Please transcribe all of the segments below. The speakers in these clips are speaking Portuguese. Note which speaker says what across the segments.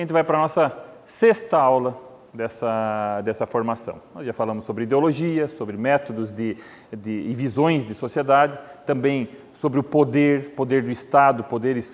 Speaker 1: a gente vai para a nossa sexta aula dessa formação. Nós já falamos sobre ideologia, sobre métodos e visões de sociedade, também sobre o poder do Estado,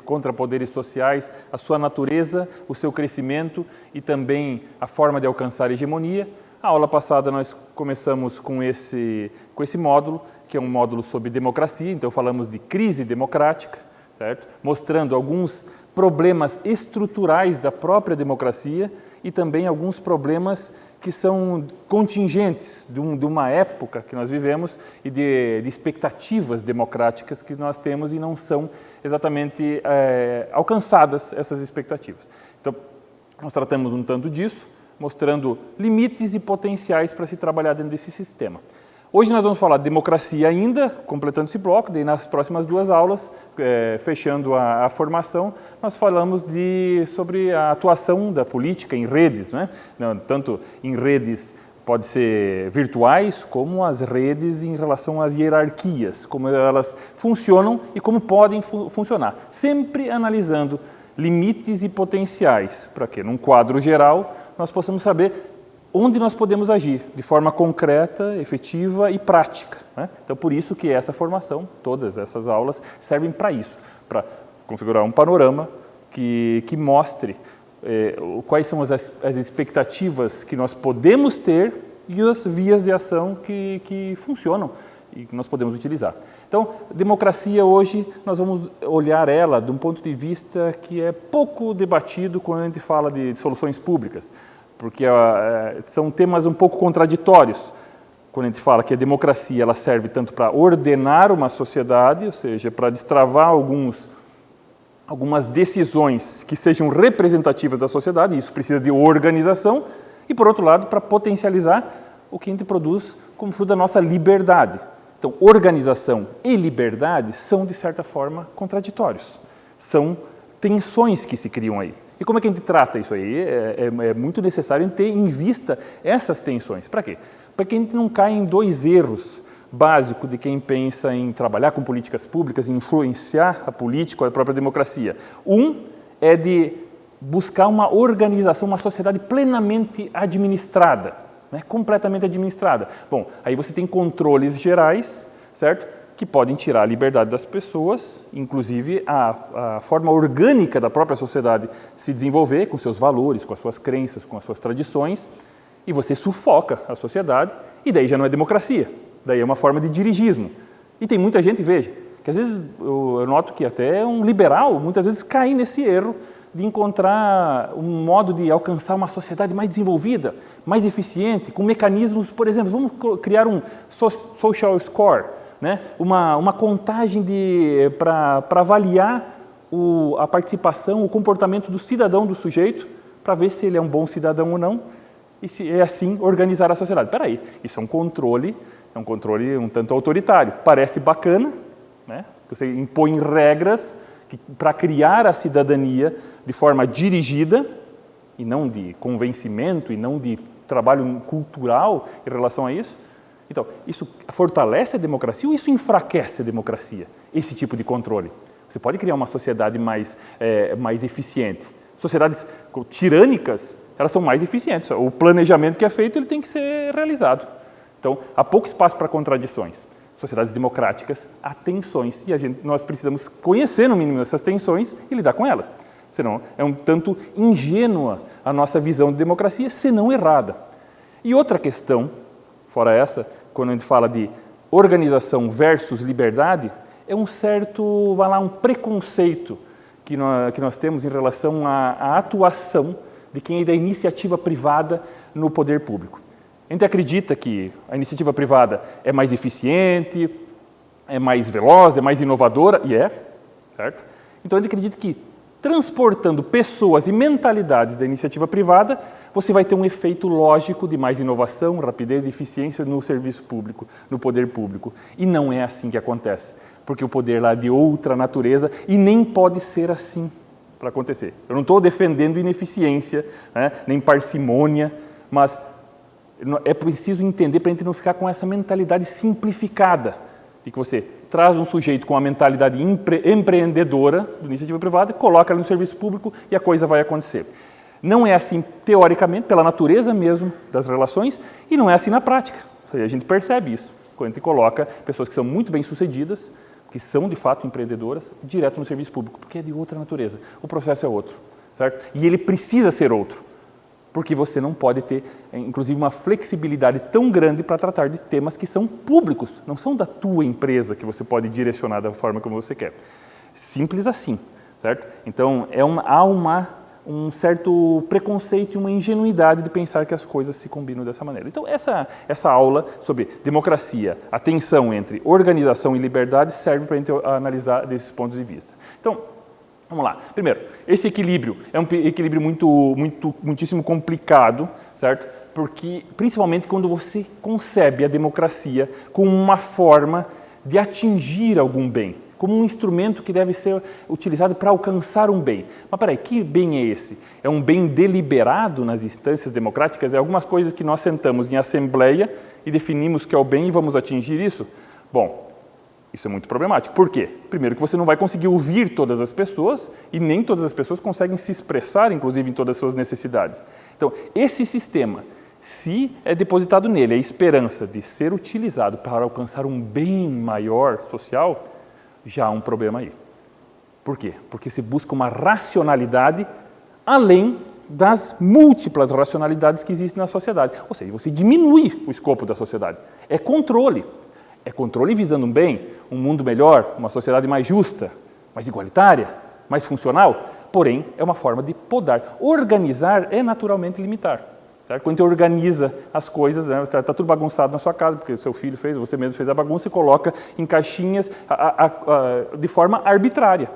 Speaker 1: contra poderes sociais, a sua natureza, o seu crescimento e também a forma de alcançar a hegemonia. A aula passada nós começamos com esse módulo, que é um módulo sobre democracia, então falamos de crise democrática, certo? Mostrando alguns problemas estruturais da própria democracia e também alguns problemas que são contingentes de uma época que nós vivemos e de expectativas democráticas que nós temos e não são exatamente alcançadas essas expectativas. Então, nós tratamos um tanto disso, mostrando limites e potenciais para se trabalhar dentro desse sistema. Hoje nós vamos falar de democracia ainda, completando esse bloco, daí nas próximas duas aulas, fechando a formação, nós falamos sobre a atuação da política em redes, né? Tanto em redes pode ser virtuais, como as redes em relação às hierarquias, como elas funcionam e como podem funcionar, sempre analisando limites e potenciais, para que, num quadro geral, nós possamos saber onde nós podemos agir de forma concreta, efetiva e prática, né? Então, por isso que essa formação, todas essas aulas, servem para isso, para configurar um panorama que mostre quais são as expectativas que nós podemos ter e as vias de ação que funcionam e que nós podemos utilizar. Então, democracia hoje, nós vamos olhar ela de um ponto de vista que é pouco debatido quando a gente fala de soluções públicas, porque são temas um pouco contraditórios. Quando a gente fala que a democracia ela serve tanto para ordenar uma sociedade, ou seja, para destravar algumas decisões que sejam representativas da sociedade, isso precisa de organização, e por outro lado, para potencializar o que a gente produz como fruto da nossa liberdade. Então, organização e liberdade são, de certa forma, contraditórios. São tensões que se criam aí. E como é que a gente trata isso aí? É muito necessário ter em vista essas tensões. Para quê? Para que a gente não caia em dois erros básicos de quem pensa em trabalhar com políticas públicas, em influenciar a política ou a própria democracia. Um é de buscar uma organização, uma sociedade plenamente administrada, né? Completamente administrada. Bom, aí você tem controles gerais, certo? Que podem tirar a liberdade das pessoas, inclusive a forma orgânica da própria sociedade se desenvolver com seus valores, com as suas crenças, com as suas tradições, e você sufoca a sociedade, e daí já não é democracia, daí é uma forma de dirigismo. E tem muita gente, veja, que às vezes eu noto que até um liberal, muitas vezes cai nesse erro de encontrar um modo de alcançar uma sociedade mais desenvolvida, mais eficiente, com mecanismos, por exemplo, vamos criar um social score, né? Uma contagem para avaliar a participação, o comportamento do cidadão, do sujeito, para ver se ele é um bom cidadão ou não, e se é assim organizar a sociedade. Espera aí, isso é um controle um tanto autoritário. Parece bacana, né? Você impõe regras para criar a cidadania de forma dirigida, e não de convencimento, e não de trabalho cultural em relação a isso. Então, isso fortalece a democracia ou isso enfraquece a democracia, esse tipo de controle? Você pode criar uma sociedade mais eficiente. Sociedades tirânicas, elas são mais eficientes. O planejamento que é feito, ele tem que ser realizado. Então, há pouco espaço para contradições. Sociedades democráticas, há tensões, e nós precisamos conhecer, no mínimo, essas tensões e lidar com elas. Senão, é um tanto ingênua a nossa visão de democracia, se não errada. E outra questão, fora essa, quando a gente fala de organização versus liberdade, é um preconceito que nós temos em relação à atuação de quem é da iniciativa privada no poder público. A gente acredita que a iniciativa privada é mais eficiente, é mais veloz, é mais inovadora, e certo? Então a gente acredita que transportando pessoas e mentalidades da iniciativa privada, você vai ter um efeito lógico de mais inovação, rapidez e eficiência no serviço público, no poder público. E não é assim que acontece, porque o poder lá é de outra natureza e nem pode ser assim para acontecer. Eu não estou defendendo ineficiência, né, nem parcimônia, mas é preciso entender para a gente não ficar com essa mentalidade simplificada, de que você traz um sujeito com a mentalidade empreendedora da iniciativa privada, coloca ele no serviço público e a coisa vai acontecer. Não é assim teoricamente, pela natureza mesmo das relações, e não é assim na prática. Ou seja, a gente percebe isso quando a gente coloca pessoas que são muito bem-sucedidas, que são de fato empreendedoras, direto no serviço público, porque é de outra natureza. O processo é outro, certo? E ele precisa ser outro, porque você não pode ter, inclusive, uma flexibilidade tão grande para tratar de temas que são públicos, não são da tua empresa que você pode direcionar da forma como você quer. Simples assim, certo? Então, há um certo preconceito e uma ingenuidade de pensar que as coisas se combinam dessa maneira. Então, essa aula sobre democracia, a tensão entre organização e liberdade, serve para a gente analisar desses pontos de vista. Então, vamos lá. Primeiro, esse equilíbrio é um equilíbrio muitíssimo complicado, certo? Porque, principalmente quando você concebe a democracia como uma forma de atingir algum bem, como um instrumento que deve ser utilizado para alcançar um bem. Mas peraí, que bem é esse? É um bem deliberado nas instâncias democráticas? É algumas coisas que nós sentamos em assembleia e definimos que é o bem e vamos atingir isso? Bom, isso é muito problemático. Por quê? Primeiro que você não vai conseguir ouvir todas as pessoas e nem todas as pessoas conseguem se expressar, inclusive, em todas as suas necessidades. Então, esse sistema, se é depositado nele a esperança de ser utilizado para alcançar um bem maior social, já há um problema aí. Por quê? Porque se busca uma racionalidade além das múltiplas racionalidades que existem na sociedade. Ou seja, você diminui o escopo da sociedade. É controle. É controle visando um bem, um mundo melhor, uma sociedade mais justa, mais igualitária, mais funcional. Porém, é uma forma de podar. Organizar é naturalmente limitar. Certo? Quando você organiza as coisas, né, está tudo bagunçado na sua casa, porque seu filho fez, você mesmo fez a bagunça e coloca em caixinhas de forma arbitrária.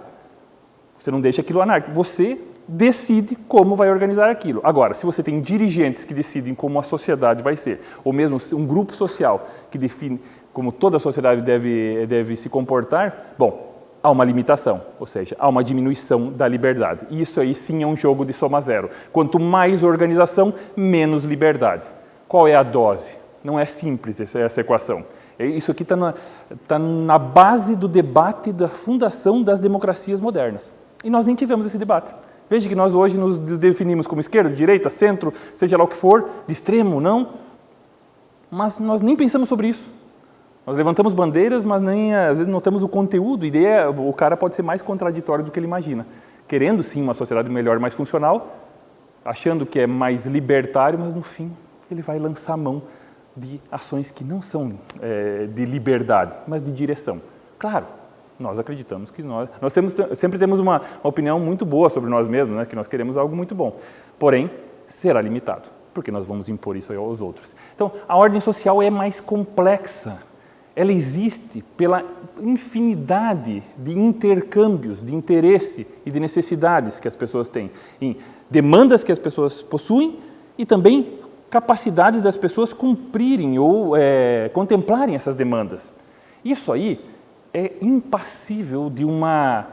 Speaker 1: Você não deixa aquilo anárquico. Você decide como vai organizar aquilo. Agora, se você tem dirigentes que decidem como a sociedade vai ser, ou mesmo um grupo social que define como toda a sociedade deve se comportar, bom, há uma limitação, ou seja, há uma diminuição da liberdade. E isso aí sim é um jogo de soma zero. Quanto mais organização, menos liberdade. Qual é a dose? Não é simples essa equação. Isso aqui está na base do debate da fundação das democracias modernas. E nós nem tivemos esse debate. Veja que nós hoje nos definimos como esquerda, direita, centro, seja lá o que for, de extremo, não. Mas nós nem pensamos sobre isso. Nós levantamos bandeiras, mas nem às vezes notamos o conteúdo. O cara pode ser mais contraditório do que ele imagina. Querendo sim uma sociedade melhor, mais funcional, achando que é mais libertário, mas no fim ele vai lançar mão de ações que não são de liberdade, mas de direção. Claro, nós acreditamos que nós sempre temos uma opinião muito boa sobre nós mesmos, né? Que nós queremos algo muito bom. Porém, será limitado, porque nós vamos impor isso aos outros. Então, a ordem social é mais complexa. Ela existe pela infinidade de intercâmbios, de interesse e de necessidades que as pessoas têm, em demandas que as pessoas possuem e também capacidades das pessoas cumprirem ou contemplarem essas demandas. Isso aí é impassível de uma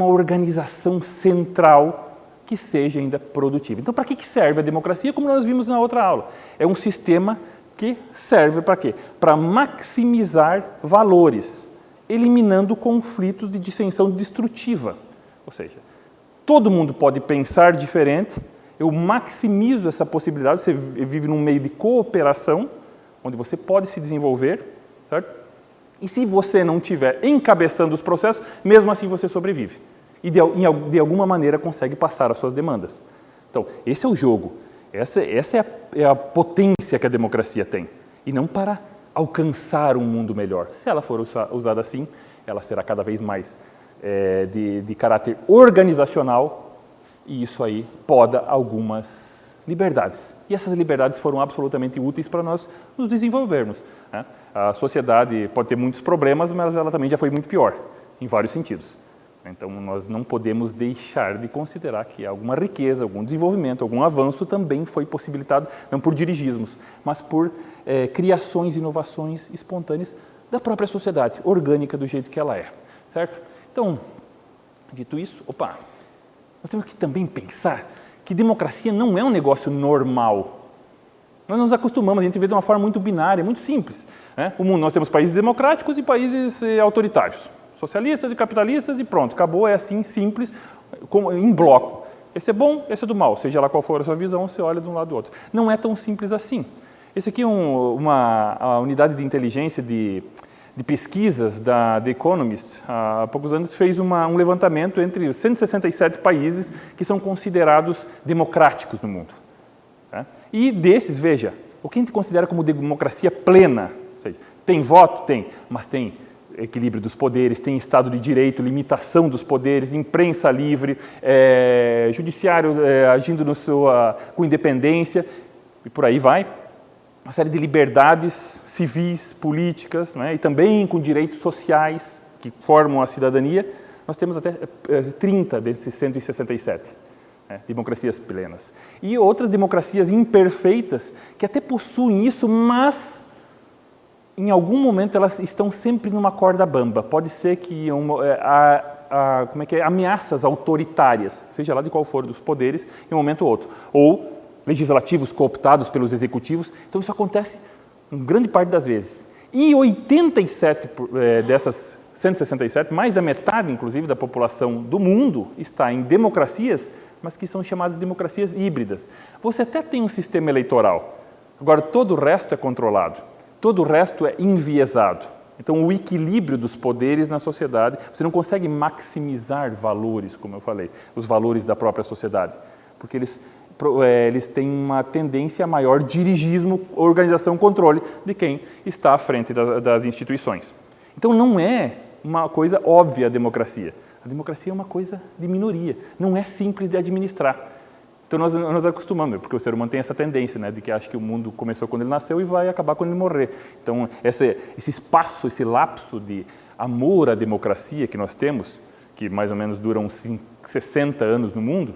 Speaker 1: organização central que seja ainda produtiva. Então, para que serve a democracia? Como nós vimos na outra aula, é um sistema que serve para quê? Para maximizar valores, eliminando conflitos de dissensão destrutiva. Ou seja, todo mundo pode pensar diferente, eu maximizo essa possibilidade, você vive num meio de cooperação, onde você pode se desenvolver, certo? E se você não estiver encabeçando os processos, mesmo assim você sobrevive. E de alguma maneira consegue passar as suas demandas. Então, esse é o jogo. Essa é a potência que a democracia tem. E não para alcançar um mundo melhor. Se ela for usada assim, ela será cada vez mais de caráter organizacional e isso aí poda algumas liberdades. E essas liberdades foram absolutamente úteis para nós nos desenvolvermos. Né? A sociedade pode ter muitos problemas, mas ela também já foi muito pior, em vários sentidos. Então, nós não podemos deixar de considerar que alguma riqueza, algum desenvolvimento, algum avanço também foi possibilitado, não por dirigismos, mas por criações, inovações espontâneas da própria sociedade, orgânica do jeito que ela é, certo? Então, dito isso, nós temos que também pensar que democracia não é um negócio normal. Nós nos acostumamos, a gente vê de uma forma muito binária, muito simples. Né? O mundo, nós temos países democráticos e países autoritários. Socialistas e capitalistas e pronto, acabou, é assim, simples, em bloco. esse é bom, esse é do mal. Seja lá qual for a sua visão, você olha de um lado do outro. Não é tão simples assim. Esse aqui é a unidade de inteligência de pesquisas da The Economist, há poucos anos, fez um levantamento entre os 167 países que são considerados democráticos no mundo. Né? E desses, veja, o que a gente considera como democracia plena, ou seja, tem voto? Tem, mas tem equilíbrio dos poderes, tem Estado de Direito, limitação dos poderes, imprensa livre, judiciário agindo com independência, e por aí vai. Uma série de liberdades civis, políticas, né, e também com direitos sociais que formam a cidadania. Nós temos até 30 desses 167 democracias plenas. E outras democracias imperfeitas que até possuem isso, mas em algum momento elas estão sempre numa corda bamba. Pode ser que ameaças autoritárias, seja lá de qual for dos poderes, em um momento ou outro. Ou legislativos cooptados pelos executivos. Então, isso acontece em grande parte das vezes. E 87 dessas 167, mais da metade, inclusive, da população do mundo está em democracias, mas que são chamadas democracias híbridas. Você até tem um sistema eleitoral, agora todo o resto é controlado, todo o resto é enviesado. Então, o equilíbrio dos poderes na sociedade, você não consegue maximizar valores, como eu falei, os valores da própria sociedade, porque eles têm uma tendência a maior dirigismo, organização, controle de quem está à frente das instituições. Então, não é uma coisa óbvia a democracia. A democracia é uma coisa de minoria, não é simples de administrar. Então, nós acostumamos, porque o ser humano tem essa tendência, né, de que acha que o mundo começou quando ele nasceu e vai acabar quando ele morrer. Então, esse espaço, esse lapso de amor à democracia que nós temos, que mais ou menos dura uns 60 anos no mundo,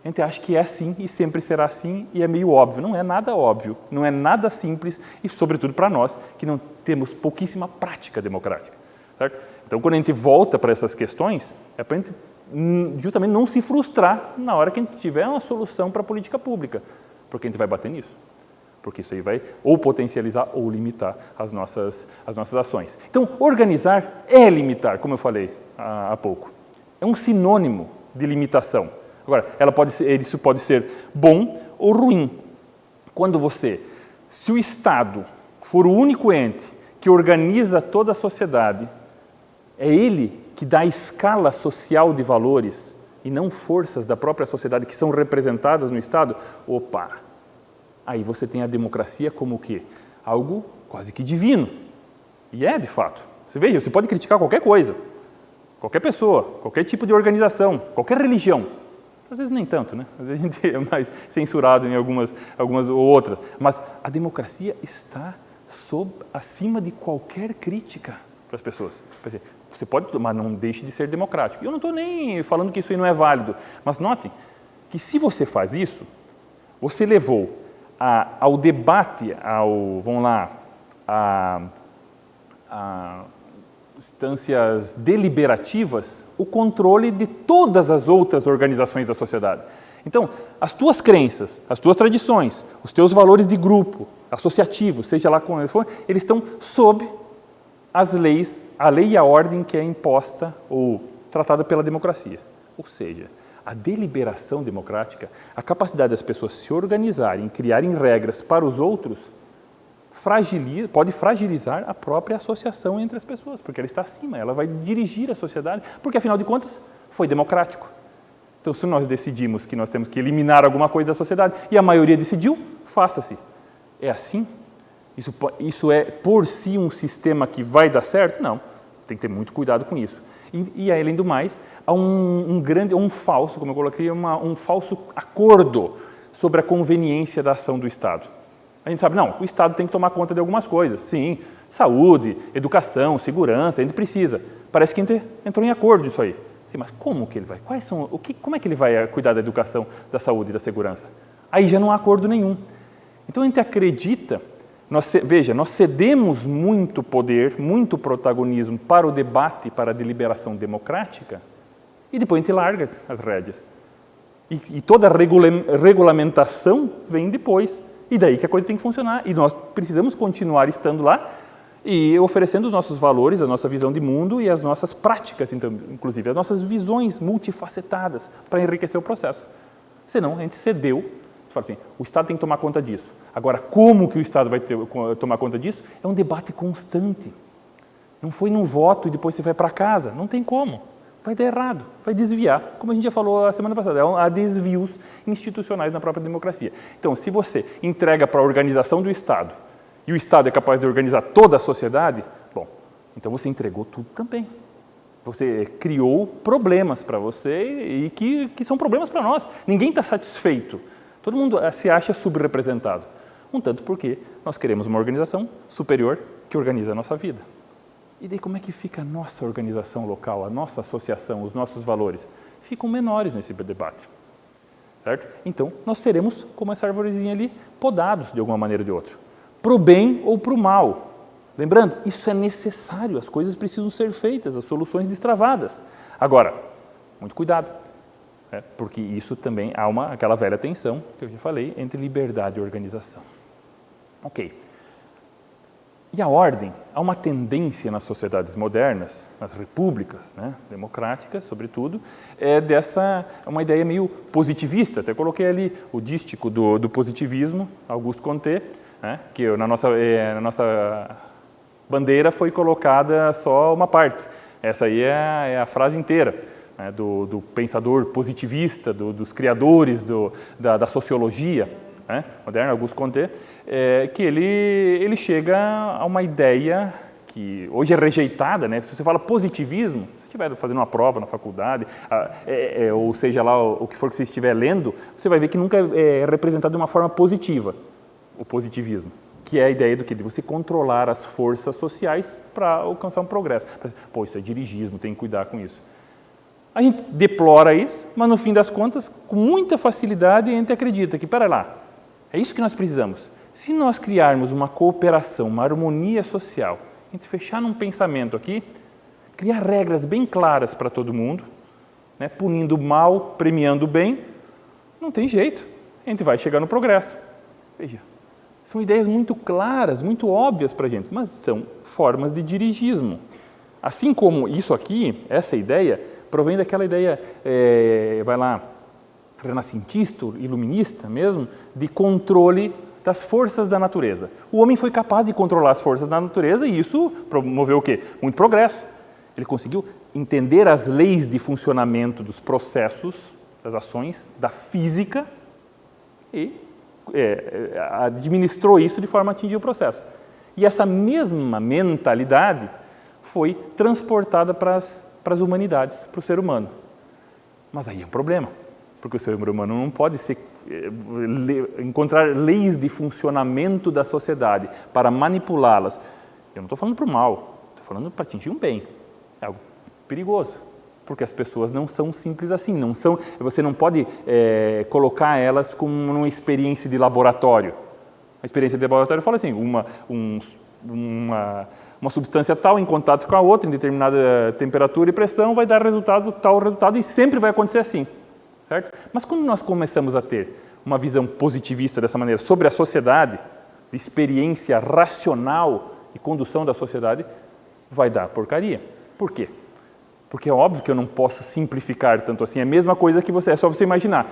Speaker 1: a gente acha que é assim e sempre será assim e é meio óbvio. Não é nada óbvio, não é nada simples e, sobretudo, para nós, que não temos pouquíssima prática democrática. Certo? Então, quando a gente volta para essas questões, é para a gente justamente não se frustrar na hora que a gente tiver uma solução para a política pública, porque a gente vai bater nisso. Porque isso aí vai ou potencializar ou limitar as nossas ações. Então, organizar é limitar, como eu falei há pouco. É um sinônimo de limitação. Agora, isso pode ser bom ou ruim. Se o Estado for o único ente que organiza toda a sociedade, é ele que dá a escala social de valores e não forças da própria sociedade que são representadas no Estado, aí você tem a democracia como o quê? Algo quase que divino. E é, de fato. Você pode criticar qualquer coisa, qualquer pessoa, qualquer tipo de organização, qualquer religião. Às vezes nem tanto, né? Às vezes a gente é mais censurado em algumas ou outras. Mas a democracia está acima de qualquer crítica para as pessoas. Você pode, mas não deixe de ser democrático. Eu não estou nem falando que isso aí não é válido. Mas note que se você faz isso, você levou ao debate, a instâncias deliberativas, o controle de todas as outras organizações da sociedade. Então, as tuas crenças, as tuas tradições, os teus valores de grupo, associativos, seja lá como eles forem, eles estão sob as leis, a lei e a ordem que é imposta ou tratada pela democracia. Ou seja, a deliberação democrática, a capacidade das pessoas se organizarem, criarem regras para os outros, pode fragilizar a própria associação entre as pessoas, porque ela está acima, ela vai dirigir a sociedade, porque, afinal de contas, foi democrático. Então, se nós decidimos que nós temos que eliminar alguma coisa da sociedade, e a maioria decidiu, faça-se. É assim? Isso é, por si, um sistema que vai dar certo? Não. Tem que ter muito cuidado com isso. E além do mais, há um falso, como eu coloquei, um falso acordo sobre a conveniência da ação do Estado. A gente sabe, não, o Estado tem que tomar conta de algumas coisas. Sim, saúde, educação, segurança, a gente precisa. Parece que a gente entrou em acordo nisso aí. Sim, mas como que ele vai? Como é que ele vai cuidar da educação, da saúde e da segurança? Aí já não há acordo nenhum. Então a gente acredita, nós cedemos muito poder, muito protagonismo para o debate, para a deliberação democrática, e depois a gente larga as rédeas. E toda a regulamentação vem depois. E daí que a coisa tem que funcionar. E nós precisamos continuar estando lá e oferecendo os nossos valores, a nossa visão de mundo e as nossas práticas, então, inclusive as nossas visões multifacetadas para enriquecer o processo. Senão, a gente cedeu, fala assim, o Estado tem que tomar conta disso. Agora, como que o Estado vai tomar conta disso? É um debate constante. Não foi num voto e depois você vai para casa. Não tem como. Vai dar errado, vai desviar, como a gente já falou a semana passada, há desvios institucionais na própria democracia. Então, se você entrega para a organização do Estado e o Estado é capaz de organizar toda a sociedade, bom, então você entregou tudo também. Você criou problemas para você e que são problemas para nós. Ninguém está satisfeito. Todo mundo se acha subrepresentado. Um tanto porque nós queremos uma organização superior que organiza a nossa vida. E daí como é que fica a nossa organização local, a nossa associação, os nossos valores? Ficam menores nesse debate, certo? Então, nós seremos, como essa arvorezinha ali, podados de alguma maneira ou de outra. Para o bem ou para o mal. Lembrando, isso é necessário, as coisas precisam ser feitas, as soluções destravadas. Agora, muito cuidado, porque isso também há aquela velha tensão, que eu já falei, entre liberdade e organização. Ok. E a ordem, há uma tendência nas sociedades modernas, nas repúblicas, democráticas, sobretudo, uma ideia meio positivista. Até coloquei ali o dístico do positivismo, Auguste Comte, que na nossa bandeira foi colocada só uma parte. Essa aí é a frase inteira, do pensador positivista, dos criadores da sociologia moderna, Auguste Comte, que ele chega a uma ideia que hoje é rejeitada, Se você fala positivismo, se você estiver fazendo uma prova na faculdade, ou seja lá o que for que você estiver lendo, você vai ver que nunca é representado de uma forma positiva, o positivismo, que é a ideia de você controlar as forças sociais para alcançar um progresso. Pô, isso é dirigismo, tem que cuidar com isso. A gente deplora isso, mas no fim das contas, com muita facilidade, a gente acredita que, pera lá, é isso que nós precisamos. Se nós criarmos uma cooperação, uma harmonia social, a gente fechar num pensamento aqui, criar regras bem claras para todo mundo, punindo o mal, premiando o bem, não tem jeito, a gente vai chegar no progresso. Veja, são ideias muito claras, muito óbvias para a gente, mas são formas de dirigismo. Assim como isso aqui, essa ideia, provém daquela ideia, renascentista, iluminista mesmo, de controle das forças da natureza. O homem foi capaz de controlar as forças da natureza e isso promoveu o quê? Muito progresso. Ele conseguiu entender as leis de funcionamento dos processos, das ações, da física e administrou isso de forma a atingir o processo. E essa mesma mentalidade foi transportada para as humanidades, para o ser humano. Mas aí é um problema. Porque o ser humano não pode encontrar leis de funcionamento da sociedade para manipulá-las. Eu não estou falando para o mal, estou falando para atingir um bem. É algo perigoso, porque as pessoas não são simples assim. Você não pode colocar elas como uma experiência de laboratório. A experiência de laboratório fala assim, uma substância tal em contato com a outra, em determinada temperatura e pressão, vai dar tal resultado e sempre vai acontecer assim. Certo? Mas quando nós começamos a ter uma visão positivista dessa maneira sobre a sociedade, de experiência racional e condução da sociedade, vai dar porcaria. Por quê? Porque é óbvio que eu não posso simplificar tanto assim. É a mesma coisa que é só você imaginar.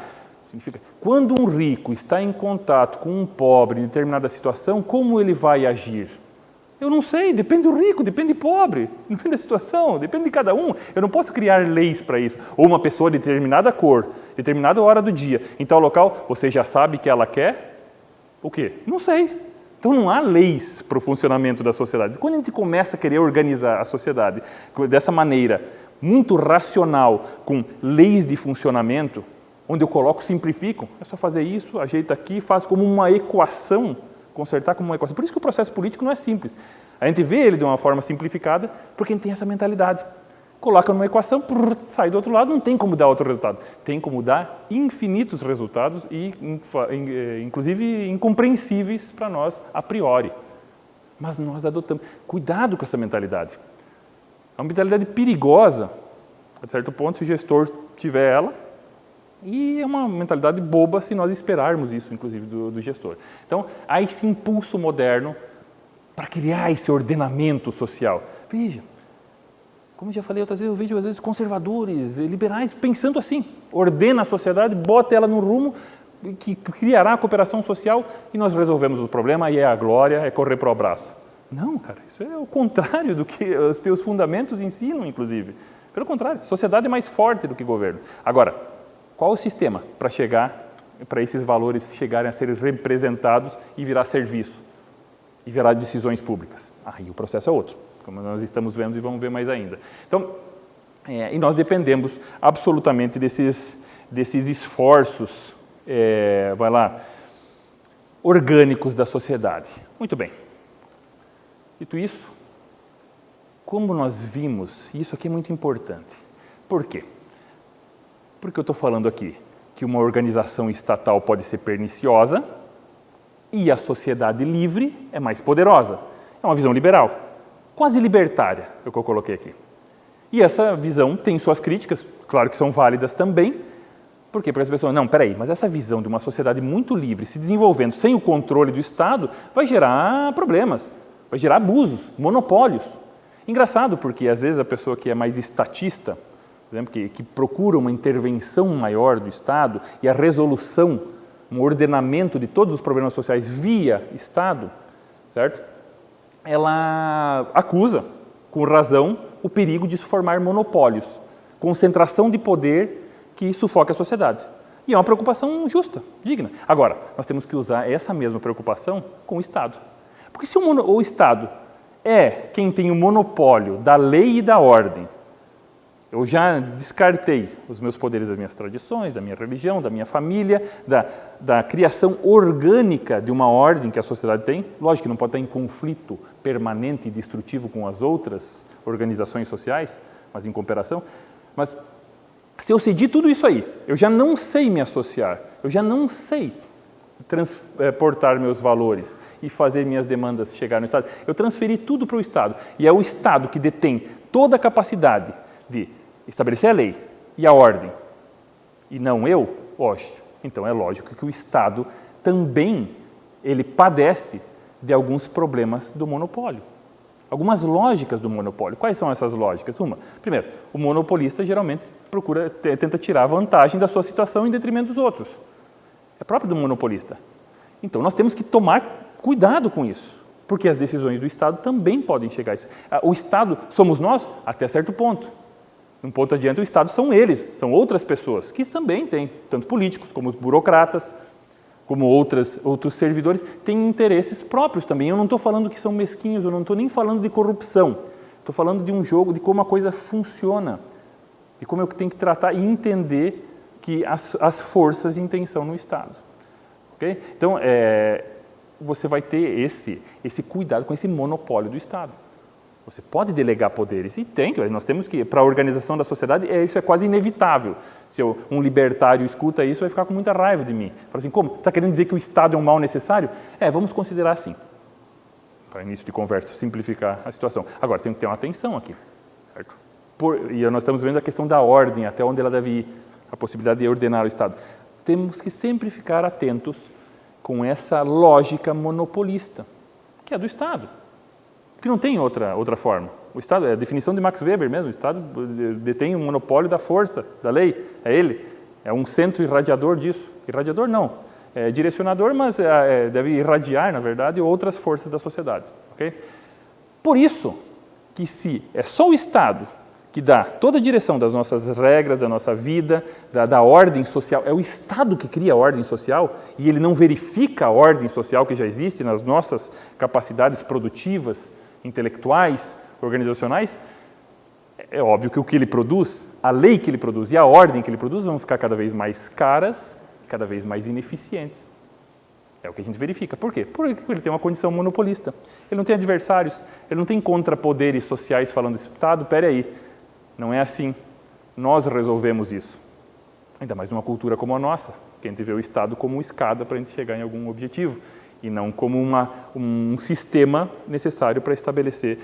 Speaker 1: Significa, quando um rico está em contato com um pobre em determinada situação, como ele vai agir? Eu não sei, depende do rico, depende do pobre, depende da situação, depende de cada um. Eu não posso criar leis para isso. Ou uma pessoa de determinada cor, determinada hora do dia, em tal local, você já sabe que ela quer o quê? Não sei. Então não há leis para o funcionamento da sociedade. Quando a gente começa a querer organizar a sociedade dessa maneira, muito racional, com leis de funcionamento, onde eu coloco, simplifico, é só fazer isso, ajeita aqui, faz como uma equação, consertar como uma equação. Por isso que o processo político não é simples. A gente vê ele de uma forma simplificada, porque a gente tem essa mentalidade. Coloca numa equação, sai do outro lado, não tem como dar outro resultado. Tem como dar infinitos resultados e, inclusive, incompreensíveis para nós a priori. Mas nós adotamos. Cuidado com essa mentalidade. É uma mentalidade perigosa, a certo ponto, se o gestor tiver ela, e é uma mentalidade boba se nós esperarmos isso, inclusive, do gestor. Então, há esse impulso moderno para criar esse ordenamento social. Veja, Como já falei outras vezes, eu vejo às vezes conservadores, liberais, pensando assim, ordena a sociedade, bota ela num rumo que criará a cooperação social e nós resolvemos o problema e é a glória, é correr para o abraço. Não, cara, isso é o contrário do que os teus fundamentos ensinam, inclusive. Pelo contrário, a sociedade é mais forte do que governo. Agora, qual o sistema para chegar, para esses valores chegarem a ser representados e virar serviço? E virar decisões públicas? Aí o processo é outro, como nós estamos vendo e vamos ver mais ainda. Então, e nós dependemos absolutamente desses esforços, orgânicos da sociedade. Muito bem. Dito isso, como nós vimos, e isso aqui é muito importante. Por quê? Porque eu estou falando aqui que uma organização estatal pode ser perniciosa e a sociedade livre é mais poderosa. É uma visão liberal, quase libertária, é o que eu coloquei aqui. E essa visão tem suas críticas, claro que são válidas também. Por quê? Porque as pessoas, não, peraí, mas essa visão de uma sociedade muito livre se desenvolvendo sem o controle do Estado vai gerar problemas. Vai gerar abusos, monopólios. Engraçado, porque às vezes a pessoa que é mais estatista, por exemplo, que procura uma intervenção maior do Estado e a resolução, um ordenamento de todos os problemas sociais via Estado, certo? Ela acusa, com razão, o perigo de se formar monopólios, concentração de poder que sufoca a sociedade. E é uma preocupação justa, digna. Agora, nós temos que usar essa mesma preocupação com o Estado. Porque se o Estado é quem tem o monopólio da lei e da ordem, eu já descartei os meus poderes das minhas tradições, da minha religião, da minha família, da criação orgânica de uma ordem que a sociedade tem. Lógico que não pode estar em conflito permanente e destrutivo com as outras organizações sociais, mas em cooperação. Mas se eu cedi tudo isso aí, eu já não sei me associar, eu já não sei transportar meus valores e fazer minhas demandas chegar no Estado. Eu transferi tudo para o Estado. E é o Estado que detém toda a capacidade de estabelecer a lei e a ordem, e não eu, então é lógico que o Estado também ele padece de alguns problemas do monopólio. Algumas lógicas do monopólio. Quais são essas lógicas? Primeiro, o monopolista geralmente tenta tirar vantagem da sua situação em detrimento dos outros. É próprio do monopolista. Então, nós temos que tomar cuidado com isso, porque as decisões do Estado também podem chegar a isso. O Estado somos nós até certo ponto. Um ponto adiante, o Estado são eles, são outras pessoas, que também têm, tanto políticos como os burocratas, como outros servidores, têm interesses próprios também. Eu não estou falando que são mesquinhos, eu não estou nem falando de corrupção. Estou falando de um jogo, de como a coisa funciona, de como eu tenho que tratar e entender que as forças em tensão no Estado. Okay? Então, você vai ter esse cuidado com esse monopólio do Estado. Você pode delegar poderes, e nós temos que, para a organização da sociedade, isso é quase inevitável. Se um libertário escuta isso, vai ficar com muita raiva de mim. Fala assim, como? Está querendo dizer que o Estado é um mal necessário? Vamos considerar assim, para início de conversa, simplificar a situação. Agora, tem que ter uma atenção aqui, certo? E nós estamos vendo a questão da ordem, até onde ela deve ir, a possibilidade de ordenar o Estado. Temos que sempre ficar atentos com essa lógica monopolista, que é do Estado. Que não tem outra forma. O Estado, é a definição de Max Weber mesmo, o Estado detém o monopólio da força, da lei, é ele, é um centro irradiador disso. Irradiador não, é direcionador, mas deve irradiar, na verdade, outras forças da sociedade. Okay? Por isso, que se é só o Estado que dá toda a direção das nossas regras, da nossa vida, da ordem social, é o Estado que cria a ordem social e ele não verifica a ordem social que já existe nas nossas capacidades produtivas, intelectuais, organizacionais, é óbvio que o que ele produz, a lei que ele produz e a ordem que ele produz vão ficar cada vez mais caras, cada vez mais ineficientes. É o que a gente verifica. Por quê? Porque ele tem uma condição monopolista. Ele não tem adversários, ele não tem contrapoderes sociais falando, Estado, peraí, não é assim. Nós resolvemos isso. Ainda mais numa cultura como a nossa, que a gente vê o Estado como uma escada para a gente chegar em algum objetivo. E não como um sistema necessário para estabelecer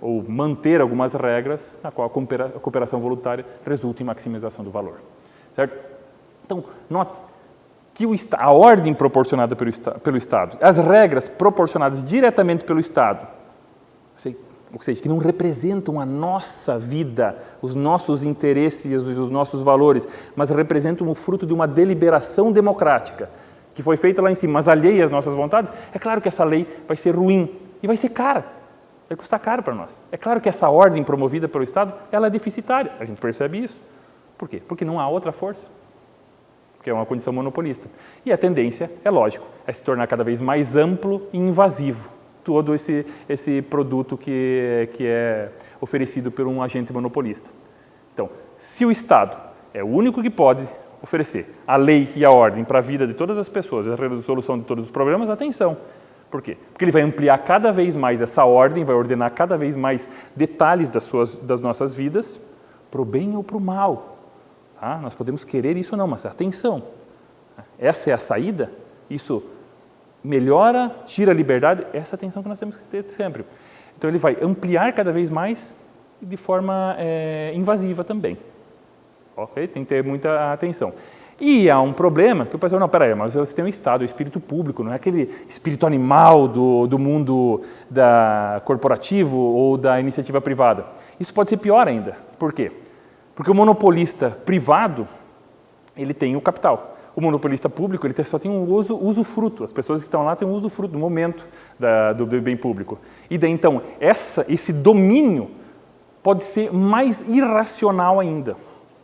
Speaker 1: ou manter algumas regras na qual a cooperação voluntária resulta em maximização do valor. Certo? Então, note que a ordem proporcionada pelo Estado, as regras proporcionadas diretamente pelo Estado, ou seja, que não representam a nossa vida, os nossos interesses, os nossos valores, mas representam o fruto de uma deliberação democrática, que foi feita lá em cima, mas alheia às nossas vontades, é claro que essa lei vai ser ruim e vai ser cara, vai custar caro para nós. É claro que essa ordem promovida pelo Estado, ela é deficitária, a gente percebe isso. Por quê? Porque não há outra força, porque é uma condição monopolista. E a tendência, é lógico, é se tornar cada vez mais amplo e invasivo todo esse produto que é oferecido por um agente monopolista. Então, se o Estado é o único que pode oferecer a lei e a ordem para a vida de todas as pessoas, a resolução de todos os problemas, atenção. Por quê? Porque ele vai ampliar cada vez mais essa ordem, vai ordenar cada vez mais detalhes das nossas vidas, para o bem ou para o mal. Tá? Nós podemos querer isso ou não, mas atenção. Essa é a saída? Isso melhora, tira a liberdade? Essa é a atenção que nós temos que ter sempre. Então ele vai ampliar cada vez mais e de forma invasiva também. Ok? Tem que ter muita atenção. E há um problema que o pessoal, não, peraí, mas você tem um Estado, o espírito público, não é aquele espírito animal do mundo corporativo ou da iniciativa privada. Isso pode ser pior ainda. Por quê? Porque o monopolista privado, ele tem o capital. O monopolista público, ele só tem um usufruto. As pessoas que estão lá têm um usufruto no momento do bem público. E daí, então, esse domínio pode ser mais irracional ainda.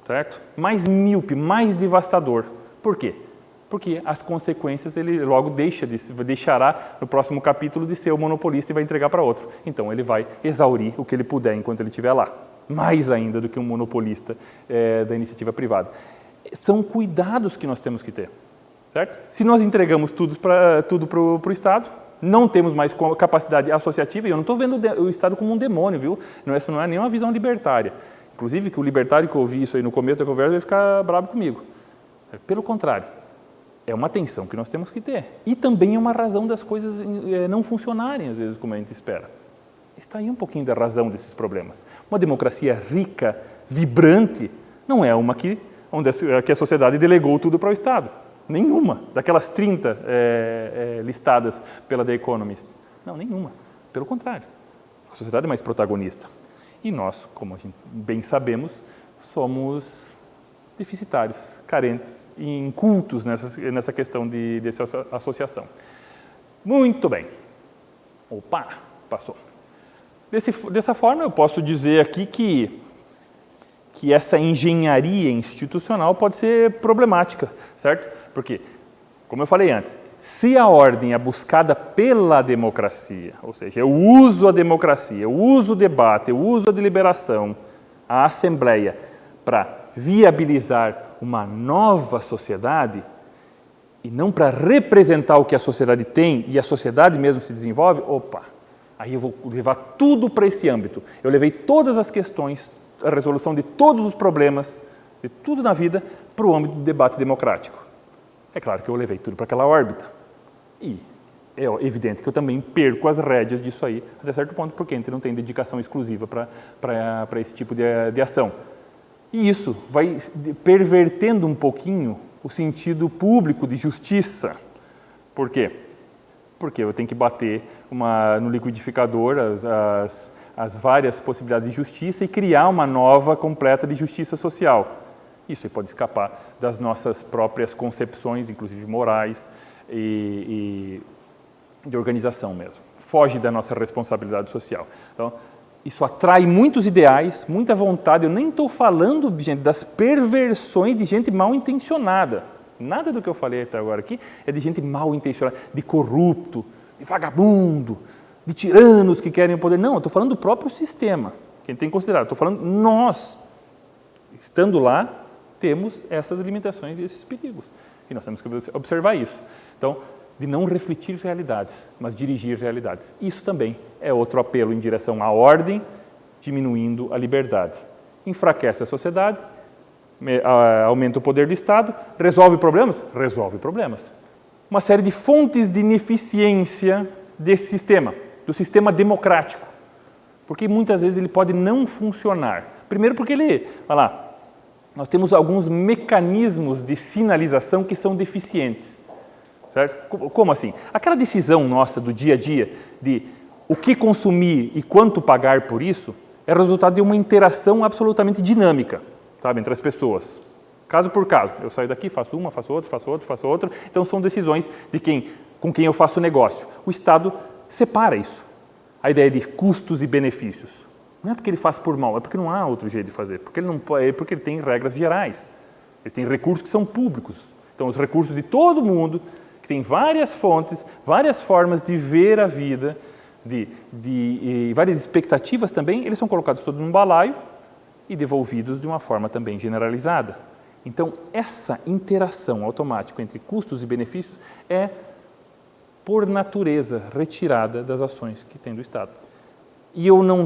Speaker 1: Certo? Mais míope, mais devastador. Por quê? Porque as consequências ele logo deixará no próximo capítulo de ser o monopolista e vai entregar para outro. Então ele vai exaurir o que ele puder enquanto ele estiver lá. Mais ainda do que um monopolista da iniciativa privada. São cuidados que nós temos que ter. Certo? Se nós entregamos tudo para o Estado, não temos mais capacidade associativa, e eu não estou vendo o Estado como um demônio, viu? Essa não é nenhuma visão libertária. Inclusive, que o libertário que ouvi isso aí no começo da conversa vai ficar bravo comigo. Pelo contrário, é uma tensão que nós temos que ter. E também é uma razão das coisas não funcionarem, às vezes, como a gente espera. Está aí um pouquinho da razão desses problemas. Uma democracia rica, vibrante, não é uma onde a sociedade delegou tudo para o Estado. Nenhuma. Daquelas 30 listadas pela The Economist. Não, nenhuma. Pelo contrário. A sociedade é mais protagonista. E nós, como a gente bem sabemos, somos deficitários, carentes e incultos nessa questão dessa associação. Muito bem. Opa, passou. Dessa forma, eu posso dizer aqui que essa engenharia institucional pode ser problemática, certo? Porque, como eu falei antes, se a ordem é buscada pela democracia, ou seja, eu uso a democracia, eu uso o debate, eu uso a deliberação, a assembleia, para viabilizar uma nova sociedade, e não para representar o que a sociedade tem e a sociedade mesmo se desenvolve, opa, aí eu vou levar tudo para esse âmbito. Eu levei todas as questões, a resolução de todos os problemas, de tudo na vida, para o âmbito do debate democrático. É claro que eu levei tudo para aquela órbita. E é evidente que eu também perco as rédeas disso aí, até certo ponto, porque a gente não tem dedicação exclusiva para esse tipo de ação. E isso vai pervertendo um pouquinho o sentido público de justiça. Por quê? Porque eu tenho que bater no liquidificador as várias possibilidades de justiça e criar uma nova completa de justiça social. Isso aí pode escapar das nossas próprias concepções, inclusive morais e de organização mesmo. Foge da nossa responsabilidade social. Então, isso atrai muitos ideais, muita vontade. Eu nem estou falando, gente, das perversões de gente mal intencionada. Nada do que eu falei até agora aqui é de gente mal intencionada, de corrupto, de vagabundo, de tiranos que querem o poder. Não, eu estou falando do próprio sistema, que a gente tem que considerar. Estou falando nós, estando lá, temos essas limitações e esses perigos. E nós temos que observar isso. Então, de não refletir realidades, mas dirigir realidades. Isso também é outro apelo em direção à ordem, diminuindo a liberdade. Enfraquece a sociedade, aumenta o poder do Estado, resolve problemas? Resolve problemas. Uma série de fontes de ineficiência desse sistema, do sistema democrático. Porque muitas vezes ele pode não funcionar. Primeiro porque nós temos alguns mecanismos de sinalização que são deficientes. Certo? Como assim? Aquela decisão nossa do dia a dia de o que consumir e quanto pagar por isso é resultado de uma interação absolutamente dinâmica, sabe, entre as pessoas. Caso por caso. Eu saio daqui, faço uma, faço outra. Então, são decisões com quem eu faço negócio. O Estado separa isso. A ideia de custos e benefícios. Não é porque ele faz por mal, é porque não há outro jeito de fazer. Porque ele tem regras gerais. Ele tem recursos que são públicos. Então, os recursos de todo mundo, que tem várias fontes, várias formas de ver a vida, e várias expectativas também, eles são colocados todos num balaio e devolvidos de uma forma também generalizada. Então, essa interação automática entre custos e benefícios é, por natureza, retirada das ações que tem do Estado. E eu não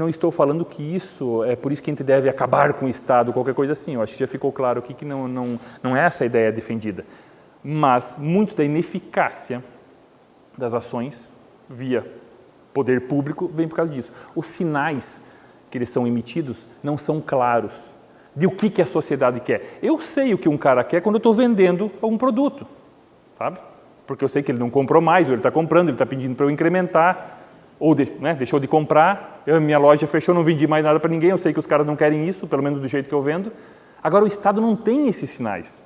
Speaker 1: estou falando que isso é por isso que a gente deve acabar com o Estado, qualquer coisa assim. Eu acho que já ficou claro aqui que não é essa a ideia defendida. Mas muito da ineficácia das ações via poder público vem por causa disso. Os sinais que eles são emitidos não são claros de o que a sociedade quer. Eu sei o que um cara quer quando eu estou vendendo um produto, sabe? Porque eu sei que ele não comprou mais, ou ele está comprando, ele está pedindo para eu incrementar, ou deixou de comprar, minha loja fechou, não vendi mais nada para ninguém, eu sei que os caras não querem isso, pelo menos do jeito que eu vendo. Agora, o Estado não tem esses sinais.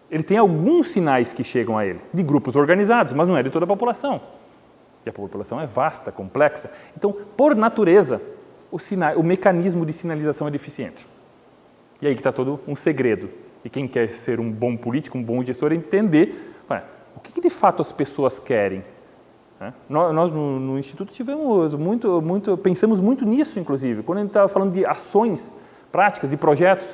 Speaker 1: Ele tem alguns sinais que chegam a ele, de grupos organizados, mas não é de toda a população. E a população é vasta, complexa. Então, por natureza, o mecanismo de sinalização é deficiente. E aí que está todo um segredo. E quem quer ser um bom político, um bom gestor, é entender o que de fato as pessoas querem. Nós no Instituto tivemos pensamos muito nisso, inclusive. Quando a gente estava falando de ações práticas, de projetos,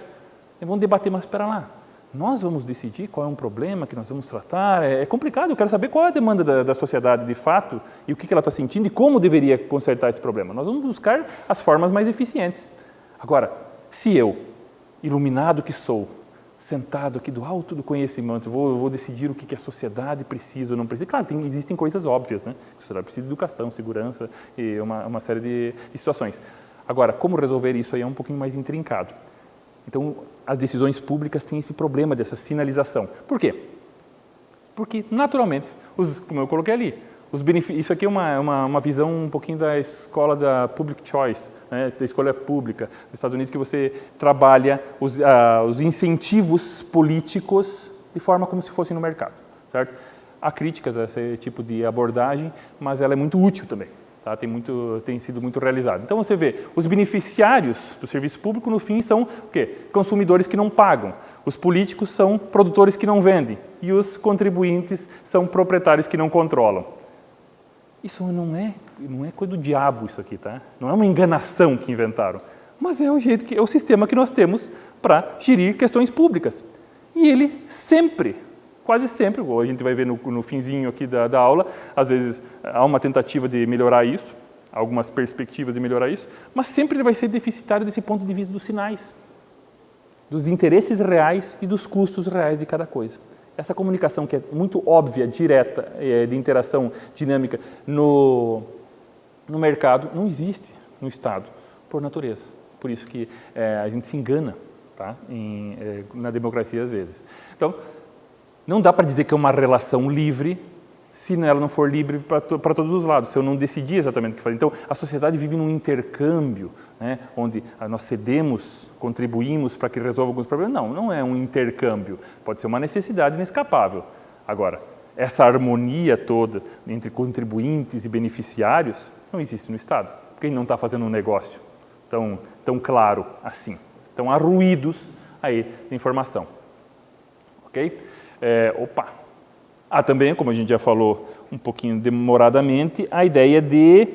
Speaker 1: vamos debater, mas espera lá. Nós vamos decidir qual é um problema que nós vamos tratar. É complicado, eu quero saber qual é a demanda da sociedade de fato e o que ela está sentindo e como deveria consertar esse problema. Nós vamos buscar as formas mais eficientes. Agora, se eu, iluminado que sou, sentado aqui do alto do conhecimento, vou decidir o que a sociedade precisa ou não precisa. Claro, existem coisas óbvias, né? A sociedade precisa de educação, segurança e uma série de situações. Agora, como resolver isso aí é um pouquinho mais intrincado. Então, as decisões públicas têm esse problema dessa sinalização. Por quê? Porque, naturalmente, como eu coloquei ali, isso aqui é uma visão um pouquinho da escola da public choice, né, da escolha pública dos Estados Unidos, que você trabalha os incentivos políticos de forma como se fossem no mercado, certo? Há críticas a esse tipo de abordagem, mas ela é muito útil também. Tá? Tem sido muito realizado. Então, você vê, os beneficiários do serviço público, no fim, são o quê? Consumidores que não pagam. Os políticos são produtores que não vendem. E os contribuintes são proprietários que não controlam. Isso não é coisa do diabo, isso aqui, tá? Não é uma enganação que inventaram. Mas é o sistema que nós temos para gerir questões públicas. E ele sempre, quase sempre, a gente vai ver no finzinho aqui da aula, às vezes há uma tentativa de melhorar isso, algumas perspectivas de melhorar isso, mas sempre ele vai ser deficitário desse ponto de vista dos sinais, dos interesses reais e dos custos reais de cada coisa. Essa comunicação que é muito óbvia, direta, de interação dinâmica no mercado, não existe no Estado, por natureza. Por isso que a gente se engana, tá? Na democracia às vezes. Então, não dá para dizer que é uma relação livre se ela não for livre para todos os lados, se eu não decidir exatamente o que fazer. Então, a sociedade vive num intercâmbio, né, onde nós cedemos, contribuímos para que resolva alguns problemas. Não é um intercâmbio, pode ser uma necessidade inescapável. Agora, essa harmonia toda entre contribuintes e beneficiários não existe no Estado, porque ele não está fazendo um negócio tão claro assim. Então, há ruídos aí de informação. Ok? Há também, como a gente já falou um pouquinho demoradamente, a ideia de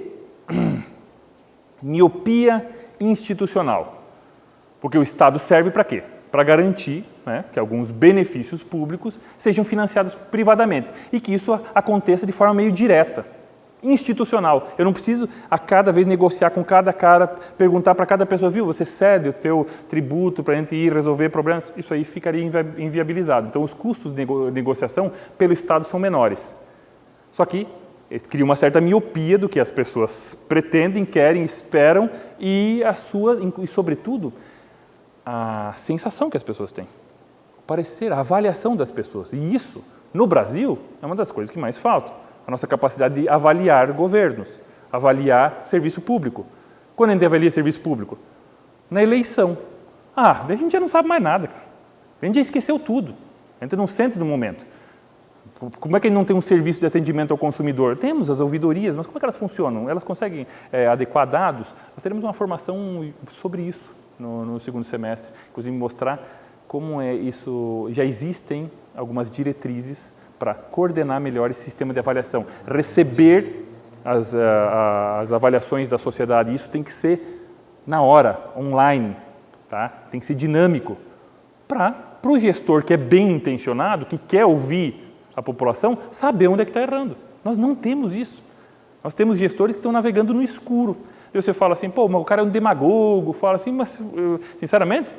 Speaker 1: miopia institucional. Porque o Estado serve para quê? Para garantir, né, que alguns benefícios públicos sejam financiados privadamente e que isso aconteça de forma meio direta, institucional. Eu não preciso a cada vez negociar com cada cara, perguntar para cada pessoa, viu, você cede o teu tributo para a gente ir resolver problemas? Isso aí ficaria inviabilizado. Então, os custos de negociação pelo Estado são menores. Só que cria uma certa miopia do que as pessoas pretendem, querem, esperam e sobretudo, a sensação que as pessoas têm, o parecer, a avaliação das pessoas. E isso, no Brasil, é uma das coisas que mais falta. a nossa capacidade de avaliar governos, avaliar serviço público. Quando a gente avalia serviço público? Na eleição. Daí a gente já não sabe mais nada, cara. A gente já esqueceu tudo. A gente não sente no momento. Como é que a gente não tem um serviço de atendimento ao consumidor? Temos as ouvidorias, mas como é que elas funcionam? Elas conseguem adequar dados? Nós teremos uma formação sobre isso no segundo semestre, inclusive mostrar como isso. Já existem algumas diretrizes para coordenar melhor esse sistema de avaliação, receber as avaliações da sociedade. Isso tem que ser na hora, online, tá? Tem que ser dinâmico para o gestor que é bem intencionado, que quer ouvir a população, saber onde é que está errando. Nós não temos isso. Nós temos gestores que estão navegando no escuro. E você fala assim, mas o cara é um demagogo, fala assim, mas sinceramente,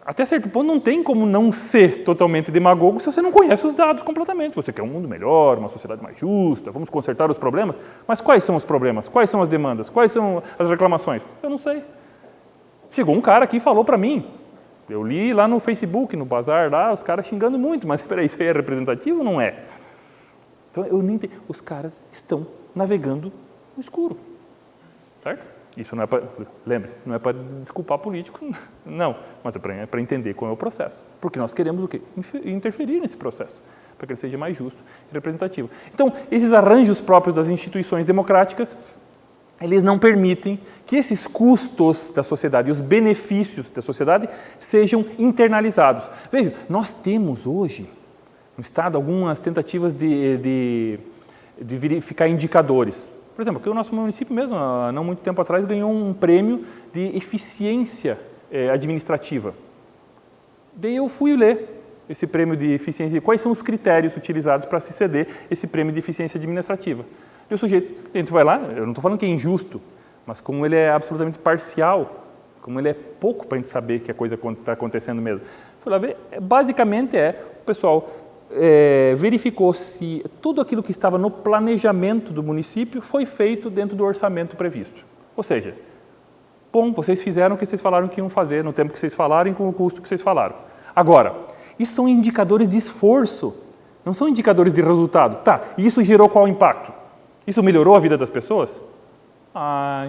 Speaker 1: até certo ponto não tem como não ser totalmente demagogo se você não conhece os dados completamente. Você quer um mundo melhor, uma sociedade mais justa, vamos consertar os problemas, mas quais são os problemas? Quais são as demandas? Quais são as reclamações? Eu não sei. Chegou um cara aqui e falou para mim, eu li lá no Facebook, no bazar, lá, os caras xingando muito, mas espera aí, isso aí é representativo ou não é? Então, eu nem entendo. Os caras estão navegando no escuro, certo? Isso não é para, lembre-se, não é para desculpar político, não, mas é para entender qual é o processo, porque nós queremos o quê? Interferir nesse processo, para que ele seja mais justo e representativo. Então, esses arranjos próprios das instituições democráticas, eles não permitem que esses custos da sociedade e os benefícios da sociedade sejam internalizados. Veja, nós temos hoje, no Estado, algumas tentativas de verificar indicadores. Por exemplo, aqui o nosso município mesmo, há não muito tempo atrás, ganhou um prêmio de eficiência administrativa. Daí eu fui ler esse prêmio de eficiência, quais são os critérios utilizados para se ceder esse prêmio de eficiência administrativa. E o sujeito, a gente vai lá, eu não estou falando que é injusto, mas como ele é absolutamente parcial, como ele é pouco para a gente saber que a coisa está acontecendo mesmo. Fui lá ver, basicamente o pessoal verificou se tudo aquilo que estava no planejamento do município foi feito dentro do orçamento previsto. Ou seja, bom, vocês fizeram o que vocês falaram que iam fazer no tempo que vocês falaram e com o custo que vocês falaram. Agora, isso são indicadores de esforço, não são indicadores de resultado. Tá, e isso gerou qual impacto? Isso melhorou a vida das pessoas?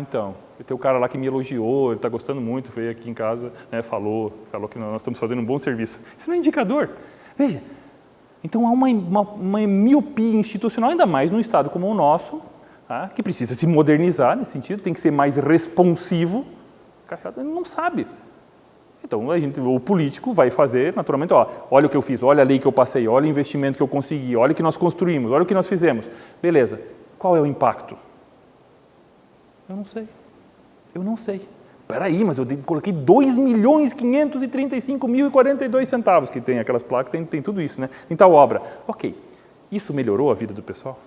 Speaker 1: Então, tem o cara lá que me elogiou, ele está gostando muito, veio aqui em casa, né, falou que nós estamos fazendo um bom serviço. Isso não é indicador. Veja, então há uma miopia institucional, ainda mais num Estado como o nosso, tá, que precisa se modernizar nesse sentido, tem que ser mais responsivo. Ele não sabe. Então, o político vai fazer, naturalmente, olha o que eu fiz, olha a lei que eu passei, olha o investimento que eu consegui, olha o que nós construímos, olha o que nós fizemos. Beleza. Qual é o impacto? Eu não sei. Espera aí, mas eu coloquei 2.535.042 centavos, que tem aquelas placas, tem tudo isso, né? Em tal obra. Ok, isso melhorou a vida do pessoal?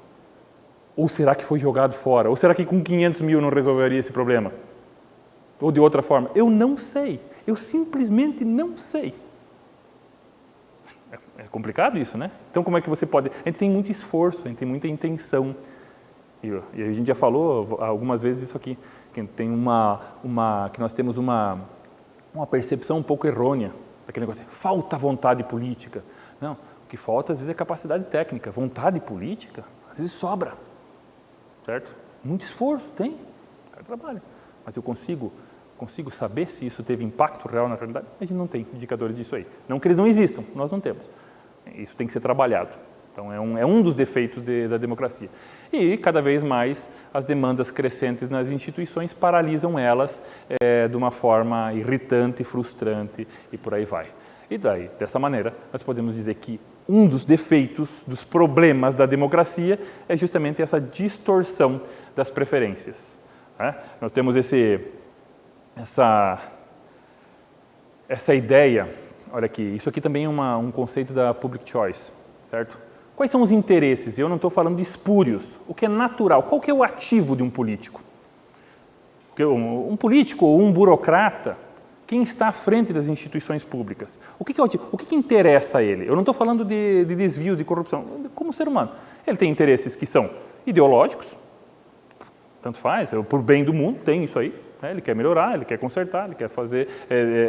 Speaker 1: Ou será que foi jogado fora? Ou será que com 500 mil não resolveria esse problema? Ou de outra forma? Eu não sei. Eu simplesmente não sei. É complicado isso, né? Então, como é que você pode... A gente tem muito esforço, a gente tem muita intenção. E a gente já falou algumas vezes isso aqui, que tem que nós temos uma percepção um pouco errônea daquele negócio, falta vontade política. Não, o que falta às vezes é capacidade técnica, vontade política às vezes sobra, certo? Muito esforço tem, o cara trabalha, mas eu consigo saber se isso teve impacto real na realidade? A gente não tem indicadores disso aí. Não que eles não existam, nós não temos. Isso tem que ser trabalhado. Então, é um dos defeitos da democracia. E, cada vez mais, as demandas crescentes nas instituições paralisam elas de uma forma irritante, frustrante e por aí vai. E daí, dessa maneira, nós podemos dizer que um dos defeitos, dos problemas da democracia é justamente essa distorção das preferências. Né? Nós temos essa ideia, olha aqui, isso aqui também é um conceito da public choice, certo? Quais são os interesses? Eu não estou falando de espúrios. O que é natural? Qual que é o ativo de um político? Porque um político ou um burocrata, quem está à frente das instituições públicas? O que é o ativo? O que interessa a ele? Eu não estou falando de desvio, de corrupção. Como ser humano, ele tem interesses que são ideológicos, tanto faz, por bem do mundo, tem isso aí. Ele quer melhorar, ele quer consertar, ele quer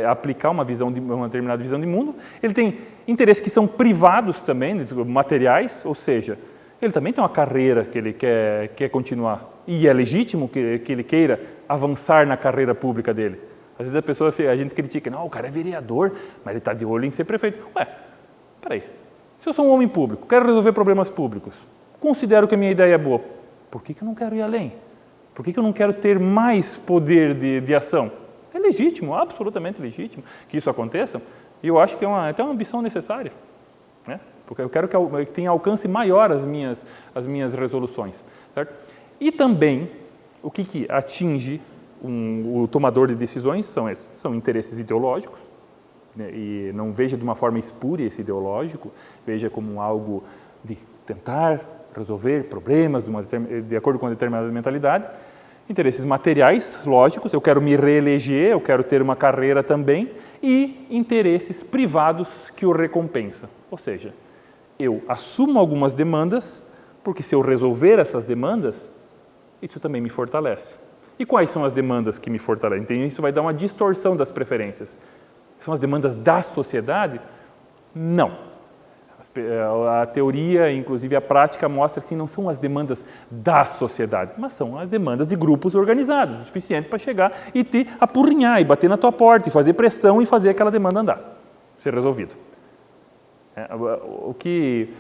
Speaker 1: aplicar uma determinada visão de mundo. Ele tem interesses que são privados também, materiais, ou seja, ele também tem uma carreira que ele quer continuar. E é legítimo que ele queira avançar na carreira pública dele. Às vezes a gente critica, não, o cara é vereador, mas ele está de olho em ser prefeito. Ué, peraí, se eu sou um homem público, quero resolver problemas públicos, considero que a minha ideia é boa, por que eu não quero ir além? Por que eu não quero ter mais poder de ação? É legítimo, absolutamente legítimo que isso aconteça, e eu acho que é até uma ambição necessária, né? Porque eu quero que tenha alcance maior as minhas resoluções, certo? E também, o que atinge o tomador de decisões são esses, são interesses ideológicos, né? E não veja de uma forma espúria esse ideológico, veja como algo de tentar resolver problemas de acordo com uma determinada mentalidade. Interesses materiais, lógicos, eu quero me reeleger, eu quero ter uma carreira também, e interesses privados que o recompensam. Ou seja, eu assumo algumas demandas, porque se eu resolver essas demandas, isso também me fortalece. E quais são as demandas que me fortalecem? Então, isso vai dar uma distorção das preferências. São as demandas da sociedade? Não. A teoria, inclusive a prática, mostra que não são as demandas da sociedade, mas são as demandas de grupos organizados, o suficiente para chegar e te apurrinhar, e bater na tua porta, e fazer pressão e fazer aquela demanda andar, ser resolvido. O que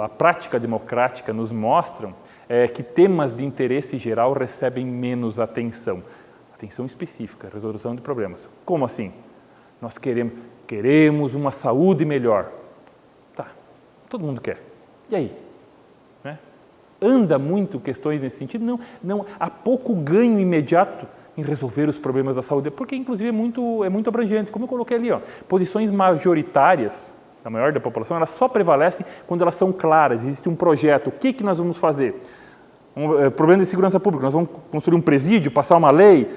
Speaker 1: a prática democrática nos mostra é que temas de interesse geral recebem menos atenção específica, resolução de problemas. Como assim? Nós queremos uma saúde melhor. Tá, todo mundo quer. E aí? Né? Anda muito questões nesse sentido? Não, há pouco ganho imediato em resolver os problemas da saúde, porque inclusive é muito abrangente. Como eu coloquei ali, posições majoritárias, a maior da população, elas só prevalecem quando elas são claras, existe um projeto, o que nós vamos fazer? Problema de segurança pública, nós vamos construir um presídio, passar uma lei,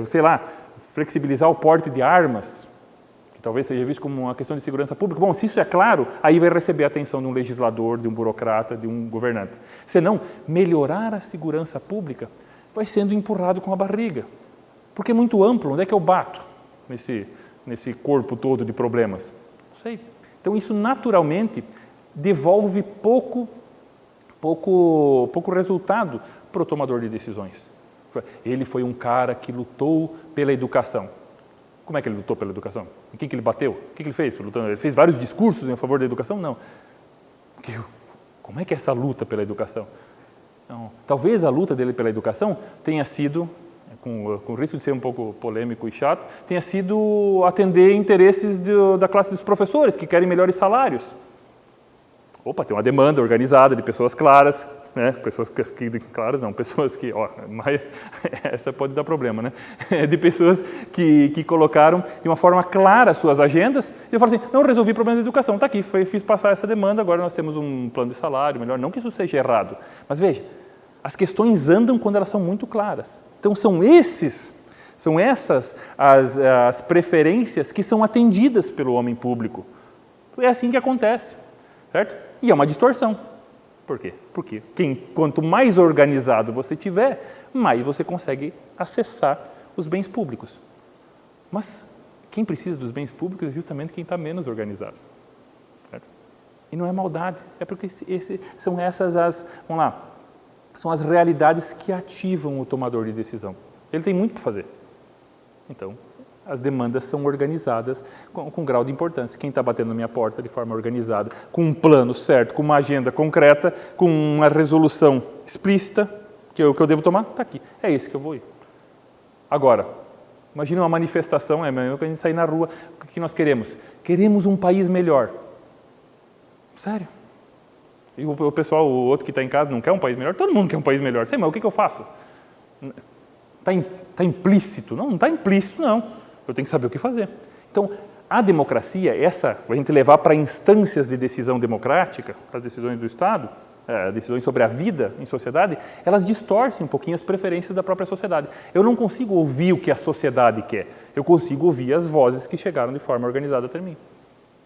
Speaker 1: sei lá, flexibilizar o porte de armas, que talvez seja visto como uma questão de segurança pública. Bom, se isso é claro, aí vai receber a atenção de um legislador, de um burocrata, de um governante. Senão, melhorar a segurança pública vai sendo empurrado com a barriga, porque é muito amplo. Onde é que eu bato nesse corpo todo de problemas? Não sei. Então, isso naturalmente devolve pouco resultado para o tomador de decisões. Ele foi um cara que lutou pela educação. Como é que ele lutou pela educação? Em quem que ele bateu? O que ele fez? Ele fez vários discursos em favor da educação? Não. Como é que é essa luta pela educação? Não. Talvez a luta dele pela educação tenha sido, com risco de ser um pouco polêmico e chato, tenha sido atender interesses da classe dos professores, que querem melhores salários. Opa, tem uma demanda organizada de pessoas claras, né? Pessoas que, essa pode dar problema, né? De pessoas que colocaram de uma forma clara as suas agendas, e eu falo assim, não resolvi o problema da educação, está aqui, fiz passar essa demanda, agora nós temos um plano de salário melhor, não que isso seja errado, mas veja, as questões andam quando elas são muito claras. Então são essas as preferências que são atendidas pelo homem público. É assim que acontece, certo? E é uma distorção. Por quê? Porque quanto mais organizado você tiver, mais você consegue acessar os bens públicos. Mas quem precisa dos bens públicos é justamente quem está menos organizado. Certo? E não é maldade, é porque são são as realidades que ativam o tomador de decisão. Ele tem muito para fazer. Então, as demandas são organizadas com grau de importância. Quem está batendo na minha porta de forma organizada, com um plano certo, com uma agenda concreta, com uma resolução explícita, que eu devo tomar, está aqui. É esse que eu vou ir. Agora, imagine uma manifestação, mesmo que a gente sair na rua, o que nós queremos? Queremos um país melhor. Sério? E o pessoal, o outro que está em casa, não quer um país melhor? Todo mundo quer um país melhor. Sei, mas o que eu faço? Está implícito? Não está implícito, não. Eu tenho que saber o que fazer. Então, a democracia, a gente levar para instâncias de decisão democrática, as decisões do Estado, decisões sobre a vida em sociedade, elas distorcem um pouquinho as preferências da própria sociedade. Eu não consigo ouvir o que a sociedade quer, eu consigo ouvir as vozes que chegaram de forma organizada até mim.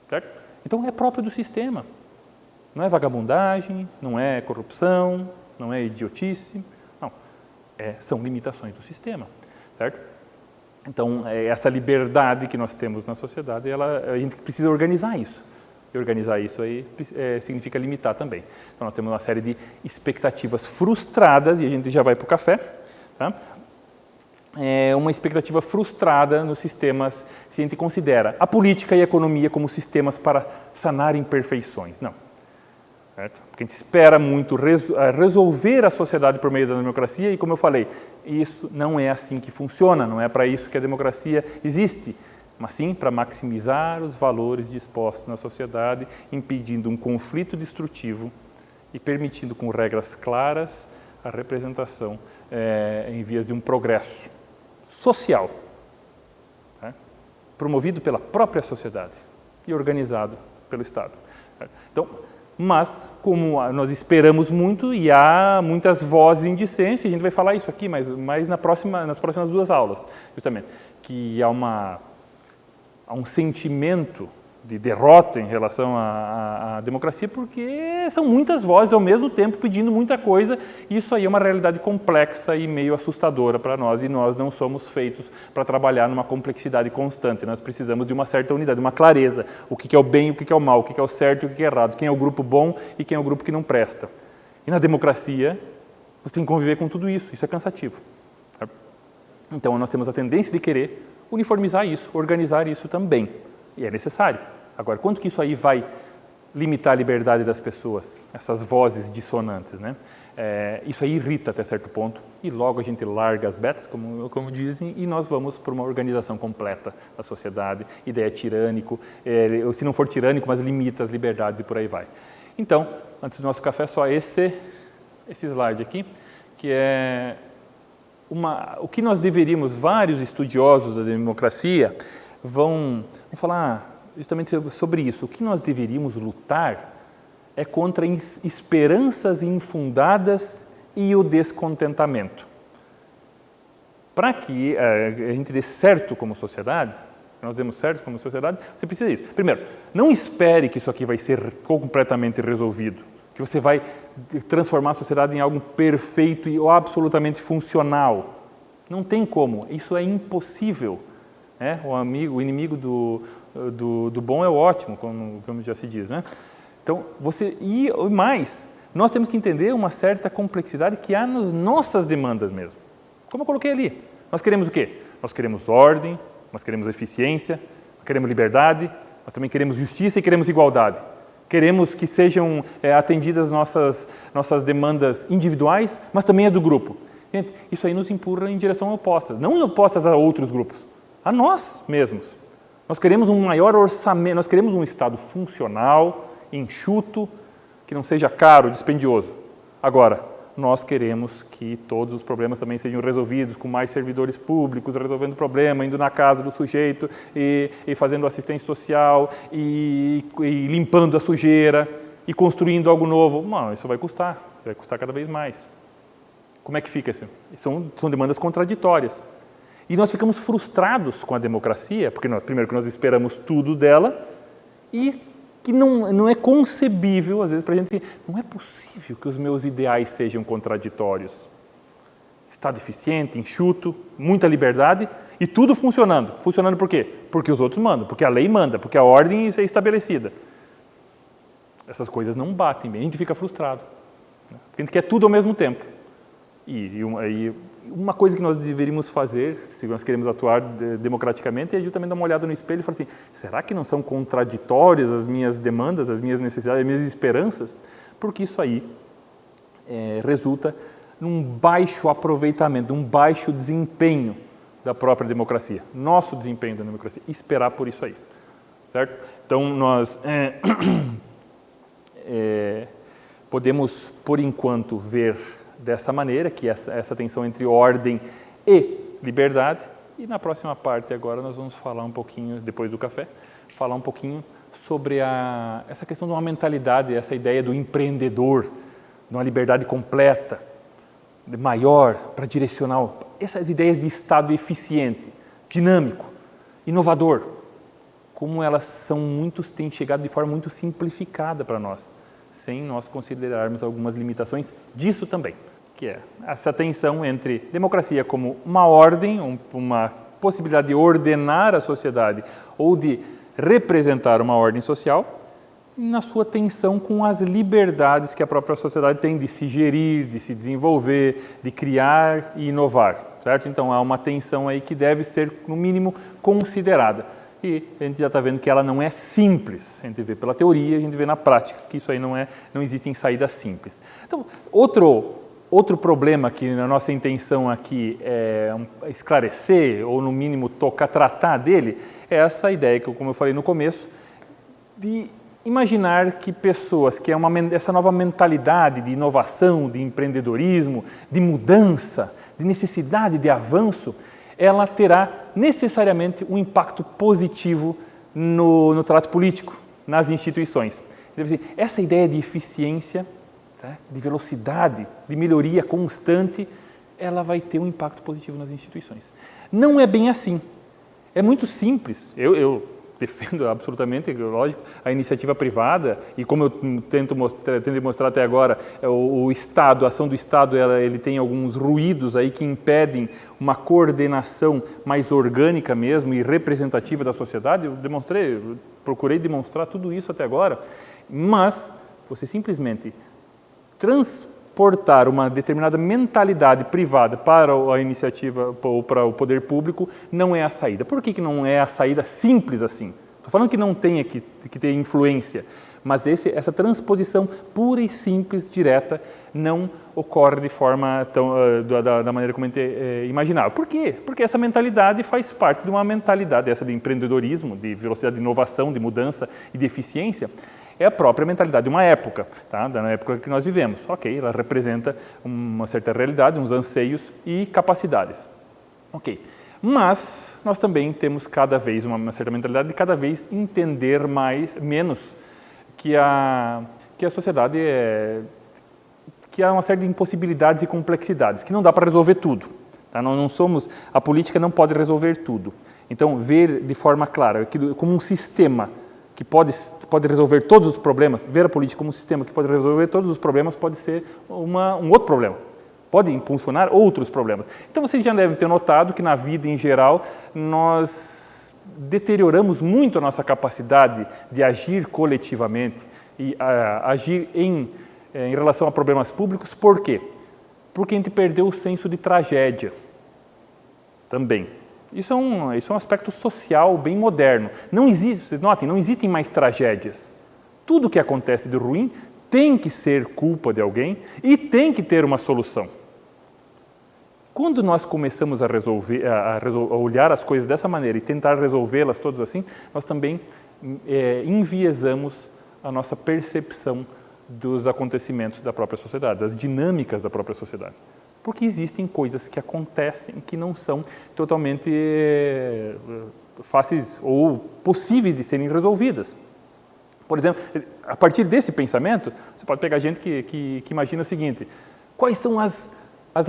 Speaker 1: Certo? Então, é próprio do sistema. Não é vagabundagem, não é corrupção, não é idiotice, não. São limitações do sistema. Certo? Então, essa liberdade que nós temos na sociedade, a gente precisa organizar isso. E organizar isso aí significa limitar também. Então, nós temos uma série de expectativas frustradas, e a gente já vai para o café, tá? Uma expectativa frustrada nos sistemas, se a gente considera a política e a economia como sistemas para sanar imperfeições. Não. Certo? Porque a gente espera muito resolver a sociedade por meio da democracia e, como eu falei, isso não é assim que funciona, não é para isso que a democracia existe, mas sim para maximizar os valores dispostos na sociedade, impedindo um conflito destrutivo e permitindo, com regras claras, a representação em vias de um progresso social, né? Promovido pela própria sociedade e organizado pelo Estado. Então, mas, como nós esperamos muito e há muitas vozes em dissenso, e a gente vai falar isso aqui, mas nas próximas 2 aulas, justamente, que há um sentimento de derrota em relação à democracia, porque são muitas vozes ao mesmo tempo pedindo muita coisa, e isso aí é uma realidade complexa e meio assustadora para nós, e nós não somos feitos para trabalhar numa complexidade constante, nós precisamos de uma certa unidade, uma clareza, o que é o bem, o que é o mal, o que é o certo e o que é errado, quem é o grupo bom e quem é o grupo que não presta. E na democracia, você tem que conviver com tudo isso é cansativo. Então, nós temos a tendência de querer uniformizar isso, organizar isso também, e é necessário. Agora, quanto que isso aí vai limitar a liberdade das pessoas, essas vozes dissonantes, né? Isso aí irrita até certo ponto, e logo a gente larga as betas, como dizem, e nós vamos para uma organização completa da sociedade, ideia tirânico, ou se não for tirânico, mas limita as liberdades e por aí vai. Então, antes do nosso café, só esse slide aqui, que é o que nós deveríamos, vários estudiosos da democracia vão falar justamente sobre isso. O que nós deveríamos lutar é contra esperanças infundadas e o descontentamento. Para que a gente dê certo como sociedade, nós demos certo como sociedade, você precisa disso. Primeiro, não espere que isso aqui vai ser completamente resolvido, que você vai transformar a sociedade em algo perfeito e absolutamente funcional. Não tem como, isso é impossível. O inimigo do bom é o ótimo, como já se diz, né? Então, e mais, nós temos que entender uma certa complexidade que há nas nossas demandas mesmo. Como eu coloquei ali, nós queremos o quê? Nós queremos ordem, nós queremos eficiência, nós queremos liberdade, nós também queremos justiça e queremos igualdade. Queremos que sejam atendidas nossas demandas individuais, mas também a do grupo. Gente, isso aí nos empurra em direção opostas, não opostas a outros grupos, a nós mesmos. Nós queremos um maior orçamento, nós queremos um Estado funcional, enxuto, que não seja caro, dispendioso. Agora, nós queremos que todos os problemas também sejam resolvidos com mais servidores públicos, resolvendo o problema, indo na casa do sujeito e fazendo assistência social e limpando a sujeira e construindo algo novo. Não, isso vai custar cada vez mais. Como é que fica isso? São demandas contraditórias. E nós ficamos frustrados com a democracia, porque primeiro que nós esperamos tudo dela e que não é concebível, às vezes, para a gente dizer, não é possível que os meus ideais sejam contraditórios. Estado eficiente, enxuto, muita liberdade e tudo funcionando. Funcionando por quê? Porque os outros mandam, porque a lei manda, porque a ordem é estabelecida. Essas coisas não batem bem, a gente fica frustrado. Porque a gente quer tudo ao mesmo tempo. E uma coisa que nós deveríamos fazer, se nós queremos atuar democraticamente, é justamente dar uma olhada no espelho e falar assim, será que não são contraditórias as minhas demandas, as minhas necessidades, as minhas esperanças? Porque isso aí resulta num baixo aproveitamento, num baixo desempenho da própria democracia, nosso desempenho da democracia, esperar por isso aí, certo? Então, nós podemos, por enquanto, ver dessa maneira, que essa tensão entre ordem e liberdade, e na próxima parte agora nós vamos falar um pouquinho, depois do café, falar um pouquinho sobre essa questão de uma mentalidade, essa ideia do empreendedor, de uma liberdade completa, maior, para direcionar, essas ideias de Estado eficiente, dinâmico, inovador, como elas têm chegado de forma muito simplificada para nós, sem nós considerarmos algumas limitações disso também, que é essa tensão entre democracia como uma ordem, uma possibilidade de ordenar a sociedade ou de representar uma ordem social, na sua tensão com as liberdades que a própria sociedade tem de se gerir, de se desenvolver, de criar e inovar, certo? Então há uma tensão aí que deve ser, no mínimo, considerada. E a gente já está vendo que ela não é simples. A gente vê pela teoria, a gente vê na prática que isso aí não existe em saída simples. Então, outro problema que a nossa intenção aqui é esclarecer, ou no mínimo tratar dele, é essa ideia que, como eu falei no começo, de imaginar que pessoas, que essa nova mentalidade de inovação, de empreendedorismo, de mudança, de necessidade de avanço, ela terá necessariamente um impacto positivo no trato político, nas instituições. Essa ideia de eficiência, de velocidade, de melhoria constante, ela vai ter um impacto positivo nas instituições. Não é bem assim. É muito simples. Eu defendo absolutamente, lógico, a iniciativa privada e como eu tento mostrar até agora, o Estado, a ação do Estado, ele tem alguns ruídos aí que impedem uma coordenação mais orgânica mesmo e representativa da sociedade. Procurei demonstrar tudo isso até agora, mas você simplesmente transportar uma determinada mentalidade privada para a iniciativa ou para o poder público não é a saída. Por que não é a saída simples assim? Estou falando que não tenha que ter influência, mas essa transposição pura e simples, direta, não ocorre de forma da maneira como a gente imaginava. Por quê? Porque essa mentalidade faz parte de uma mentalidade essa de empreendedorismo, de velocidade de inovação, de mudança e de eficiência. É a própria mentalidade de uma época, da época que nós vivemos. Ok, ela representa uma certa realidade, uns anseios e capacidades. Ok, mas nós também temos cada vez uma certa mentalidade de cada vez entender menos que a sociedade que há uma série de impossibilidades e complexidades, que não dá para resolver tudo. A política não pode resolver tudo. Então, ver de forma clara, como um sistema que pode resolver todos os problemas, ver a política como um sistema que pode resolver todos os problemas pode ser um outro problema, pode impulsionar outros problemas. Então vocês já devem ter notado que na vida em geral nós deterioramos muito a nossa capacidade de agir coletivamente e agir em relação a problemas públicos. Por quê? Porque a gente perdeu o senso de tragédia também. Isso é um aspecto social bem moderno. Vocês notem, não existem mais tragédias. Tudo que acontece de ruim tem que ser culpa de alguém e tem que ter uma solução. Quando nós começamos a olhar as coisas dessa maneira e tentar resolvê-las todas assim, nós também enviesamos a nossa percepção dos acontecimentos da própria sociedade, das dinâmicas da própria sociedade. Porque existem coisas que acontecem que não são totalmente fáceis ou possíveis de serem resolvidas. Por exemplo, a partir desse pensamento, você pode pegar gente que imagina o seguinte: quais são as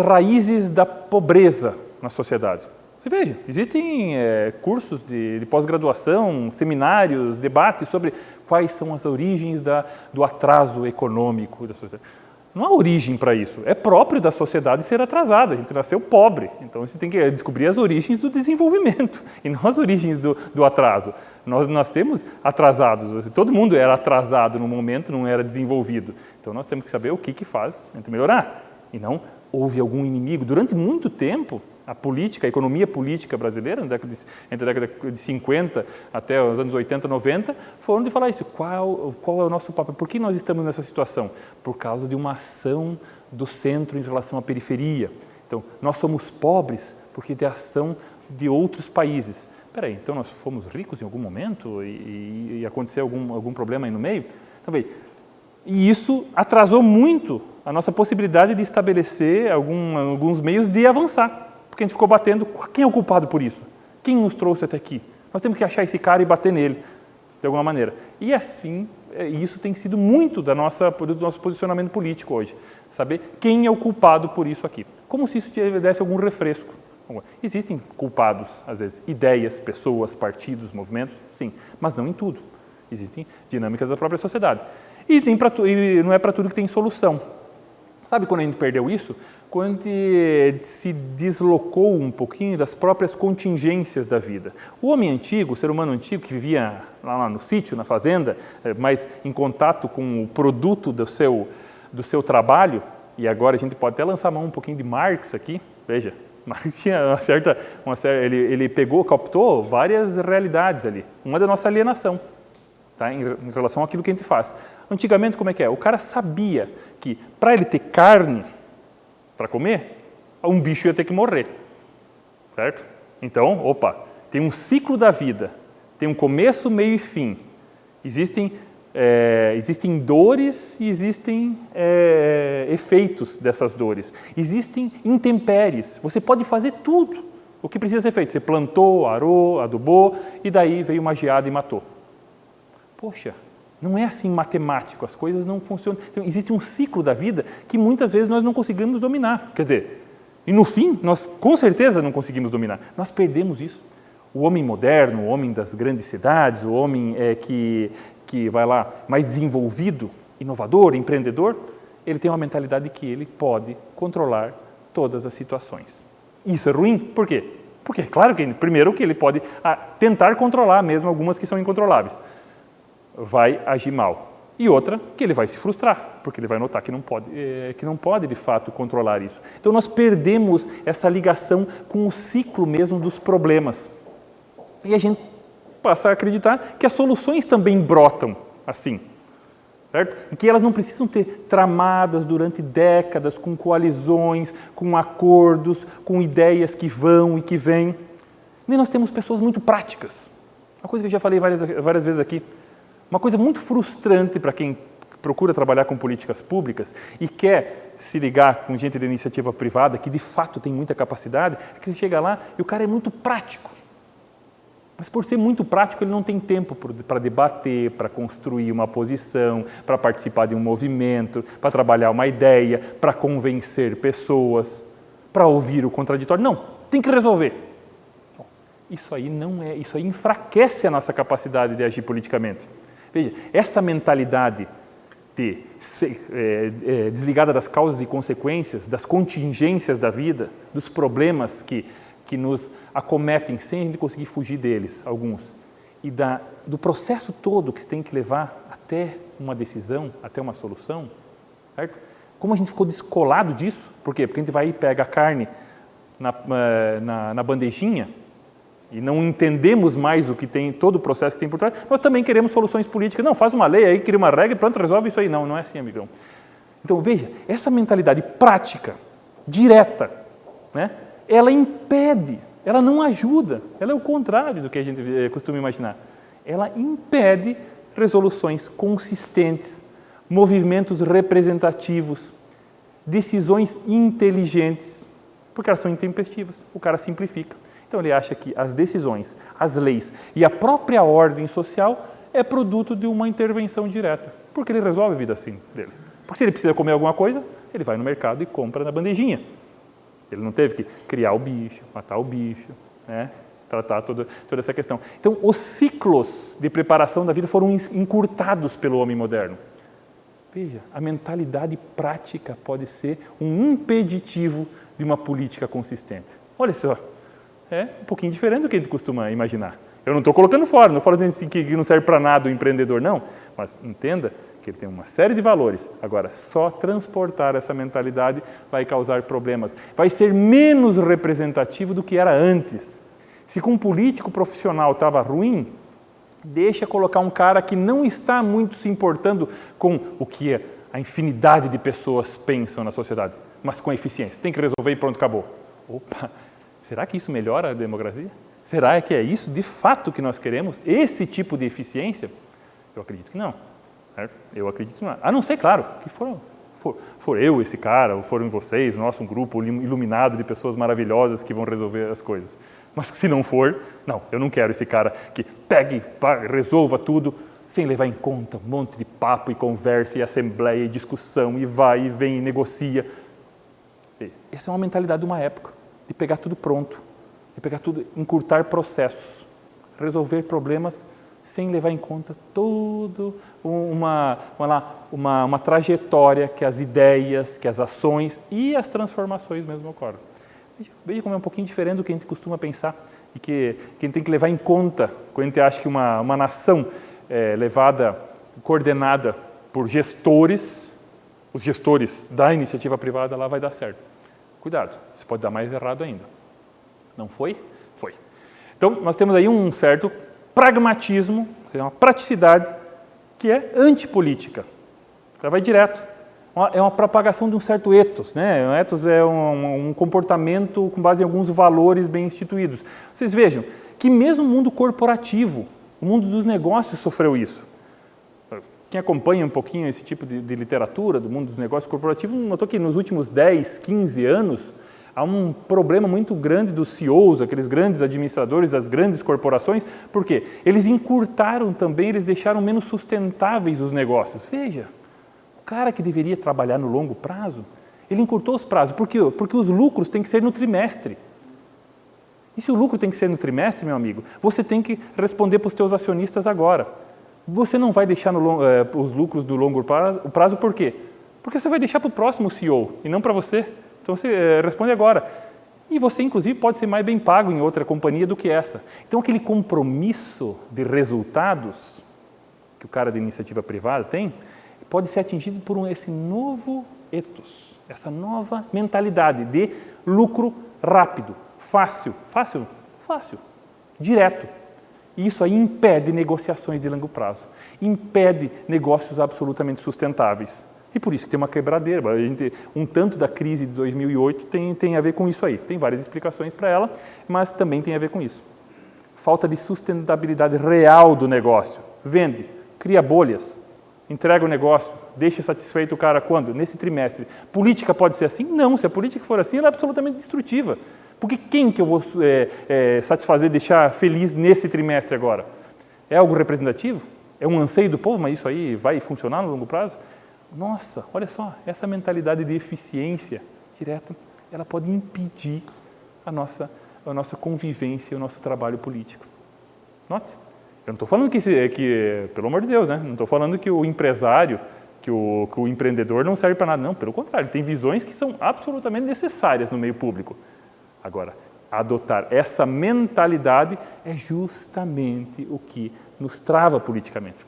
Speaker 1: raízes da pobreza na sociedade? Você veja, existem cursos de pós-graduação, seminários, debates sobre quais são as origens do atraso econômico da sociedade. Não há origem para isso. É próprio da sociedade ser atrasada. A gente nasceu pobre. Então, você tem que descobrir as origens do desenvolvimento e não as origens do atraso. Nós nascemos atrasados. Todo mundo era atrasado no momento, não era desenvolvido. Então, nós temos que saber o que faz a gente melhorar. E não houve algum inimigo. Durante muito tempo, a economia política brasileira, entre a década de 50 até os anos 80, 90, foram de falar isso. Qual é o nosso papel? Por que nós estamos nessa situação? Por causa de uma ação do centro em relação à periferia. Então, nós somos pobres porque de ação de outros países. Espera aí, então nós fomos ricos em algum momento e aconteceu algum problema aí no meio? Então, veja, e isso atrasou muito a nossa possibilidade de estabelecer alguns meios de avançar. Porque a gente ficou batendo, quem é o culpado por isso? Quem nos trouxe até aqui? Nós temos que achar esse cara e bater nele, de alguma maneira. E assim, isso tem sido muito do nosso posicionamento político hoje. Saber quem é o culpado por isso aqui. Como se isso desse algum refresco. Existem culpados, às vezes, ideias, pessoas, partidos, movimentos, sim, mas não em tudo. Existem dinâmicas da própria sociedade. E não é para tudo que tem solução. Sabe quando a gente perdeu isso? Quando a gente se deslocou um pouquinho das próprias contingências da vida. O homem antigo, o ser humano antigo que vivia lá no sítio, na fazenda, mas em contato com o produto do seu trabalho, e agora a gente pode até lançar a mão um pouquinho de Marx aqui, veja, Marx tinha ele pegou, captou várias realidades ali, uma da nossa alienação. Tá, em relação àquilo que a gente faz. Antigamente, como é que é? O cara sabia que para ele ter carne para comer, um bicho ia ter que morrer, certo? Então, tem um ciclo da vida, tem um começo, meio e fim. Existem dores e existem efeitos dessas dores. Existem intempéries. Você pode fazer tudo o que precisa ser feito. Você plantou, arou, adubou e daí veio uma geada e matou. Poxa, não é assim matemático, as coisas não funcionam. Então, existe um ciclo da vida que muitas vezes nós não conseguimos dominar. Quer dizer, e no fim, nós com certeza não conseguimos dominar. Nós perdemos isso. O homem moderno, o homem das grandes cidades, o homem que vai lá mais desenvolvido, inovador, empreendedor, ele tem uma mentalidade que ele pode controlar todas as situações. Isso é ruim? Por quê? Porque, claro que, primeiro, que ele pode tentar controlar mesmo algumas que são incontroláveis. Vai agir mal. E outra, que ele vai se frustrar, porque ele vai notar que não pode de fato controlar isso. Então nós perdemos essa ligação com o ciclo mesmo dos problemas. E a gente passa a acreditar que as soluções também brotam assim, certo? E que elas não precisam ter tramadas durante décadas, com coalizões, com acordos, com ideias que vão e que vêm. Nem nós temos pessoas muito práticas. Uma coisa que eu já falei várias vezes aqui. Uma coisa muito frustrante para quem procura trabalhar com políticas públicas e quer se ligar com gente de iniciativa privada, que de fato tem muita capacidade, é que você chega lá e o cara é muito prático. Mas por ser muito prático, ele não tem tempo para debater, para construir uma posição, para participar de um movimento, para trabalhar uma ideia, para convencer pessoas, para ouvir o contraditório. Não, tem que resolver. Isso aí enfraquece a nossa capacidade de agir politicamente. Veja, essa mentalidade desligada das causas e consequências, das contingências da vida, dos problemas que nos acometem sem a gente conseguir fugir deles, alguns, e do processo todo que se tem que levar até uma decisão, até uma solução, certo? Como a gente ficou descolado disso? Por quê? Porque a gente vai e pega a carne na bandejinha, e não entendemos mais todo o processo que tem por trás, nós também queremos soluções políticas. Não, faz uma lei aí, cria uma regra e pronto, resolve isso aí. Não, não é assim, amigão. Então, veja, essa mentalidade prática, direta, né, ela impede, ela não ajuda, ela é o contrário do que a gente costuma imaginar. Ela impede resoluções consistentes, movimentos representativos, decisões inteligentes, porque elas são intempestivas, o cara simplifica. Então ele acha que as decisões, as leis e a própria ordem social é produto de uma intervenção direta, porque ele resolve a vida assim dele. Porque se ele precisa comer alguma coisa, ele vai no mercado e compra na bandejinha. Ele não teve que criar o bicho, matar o bicho, né? Tratar toda essa questão. Então os ciclos de preparação da vida foram encurtados pelo homem moderno. Veja, a mentalidade prática pode ser um impeditivo de uma política consistente. Olha só. É um pouquinho diferente do que a gente costuma imaginar. Eu não estou colocando fora, não falo assim que não serve para nada o empreendedor, não. Mas entenda que ele tem uma série de valores. Agora, só transportar essa mentalidade vai causar problemas. Vai ser menos representativo do que era antes. Se com um político profissional estava ruim, deixa colocar um cara que não está muito se importando com o que a infinidade de pessoas pensam na sociedade, mas com a eficiência. Tem que resolver e pronto, acabou. Opa! Será que isso melhora a democracia? Será que é isso de fato que nós queremos? Esse tipo de eficiência? Eu acredito que não. Certo? Eu acredito que não. A não ser, claro, que for eu, esse cara, ou foram vocês, um grupo iluminado de pessoas maravilhosas que vão resolver as coisas. Mas se não for, não, eu não quero esse cara que pegue, resolva tudo, sem levar em conta um monte de papo e conversa e assembleia e discussão e vai e vem e negocia. Essa é uma mentalidade de uma época. De pegar tudo pronto, de pegar tudo, encurtar processos, resolver problemas sem levar em conta toda uma trajetória que as ideias, que as ações e as transformações mesmo ocorrem. Veja como é um pouquinho diferente do que a gente costuma pensar e que a gente tem que levar em conta quando a gente acha que uma nação coordenada por gestores, os gestores da iniciativa privada, lá vai dar certo. Cuidado, isso pode dar mais errado ainda. Não foi? Foi. Então, nós temos aí um certo pragmatismo, uma praticidade que é antipolítica. Ela vai direto. É uma propagação de um certo ethos, né? O ethos é um comportamento com base em alguns valores bem instituídos. Vocês vejam que mesmo o mundo corporativo, o mundo dos negócios sofreu isso. Quem acompanha um pouquinho esse tipo de literatura do mundo dos negócios corporativos notou que nos últimos 10, 15 anos há um problema muito grande dos CEOs, aqueles grandes administradores das grandes corporações, porque eles encurtaram também, eles deixaram menos sustentáveis os negócios. Veja, o cara que deveria trabalhar no longo prazo, ele encurtou os prazos. Por quê? Porque os lucros têm que ser no trimestre. E se o lucro tem que ser no trimestre, meu amigo, você tem que responder para os teus acionistas agora. Você não vai deixar os lucros do longo prazo, por quê? Porque você vai deixar para o próximo CEO e não para você. Então você responde agora. E você, inclusive, pode ser mais bem pago em outra companhia do que essa. Então aquele compromisso de resultados que o cara da iniciativa privada tem, pode ser atingido por esse novo ethos, essa nova mentalidade de lucro rápido, fácil, direto. E isso aí impede negociações de longo prazo, impede negócios absolutamente sustentáveis. E por isso que tem uma quebradeira. Um tanto da crise de 2008 tem a ver com isso aí. Tem várias explicações para ela, mas também tem a ver com isso. Falta de sustentabilidade real do negócio. Vende, cria bolhas, entrega o negócio, deixa satisfeito o cara quando? Nesse trimestre. Política pode ser assim? Não, se a política for assim, ela é absolutamente destrutiva. Porque quem que eu vou satisfazer, deixar feliz nesse trimestre agora? É algo representativo? É um anseio do povo, mas isso aí vai funcionar no longo prazo? Nossa, olha só, essa mentalidade de eficiência direta, ela pode impedir a nossa convivência e o nosso trabalho político. Note, eu não estou falando que, pelo amor de Deus, né? Não estou falando que o empresário, que o empreendedor não serve para nada. Não, pelo contrário, tem visões que são absolutamente necessárias no meio público. Agora, adotar essa mentalidade é justamente o que nos trava politicamente.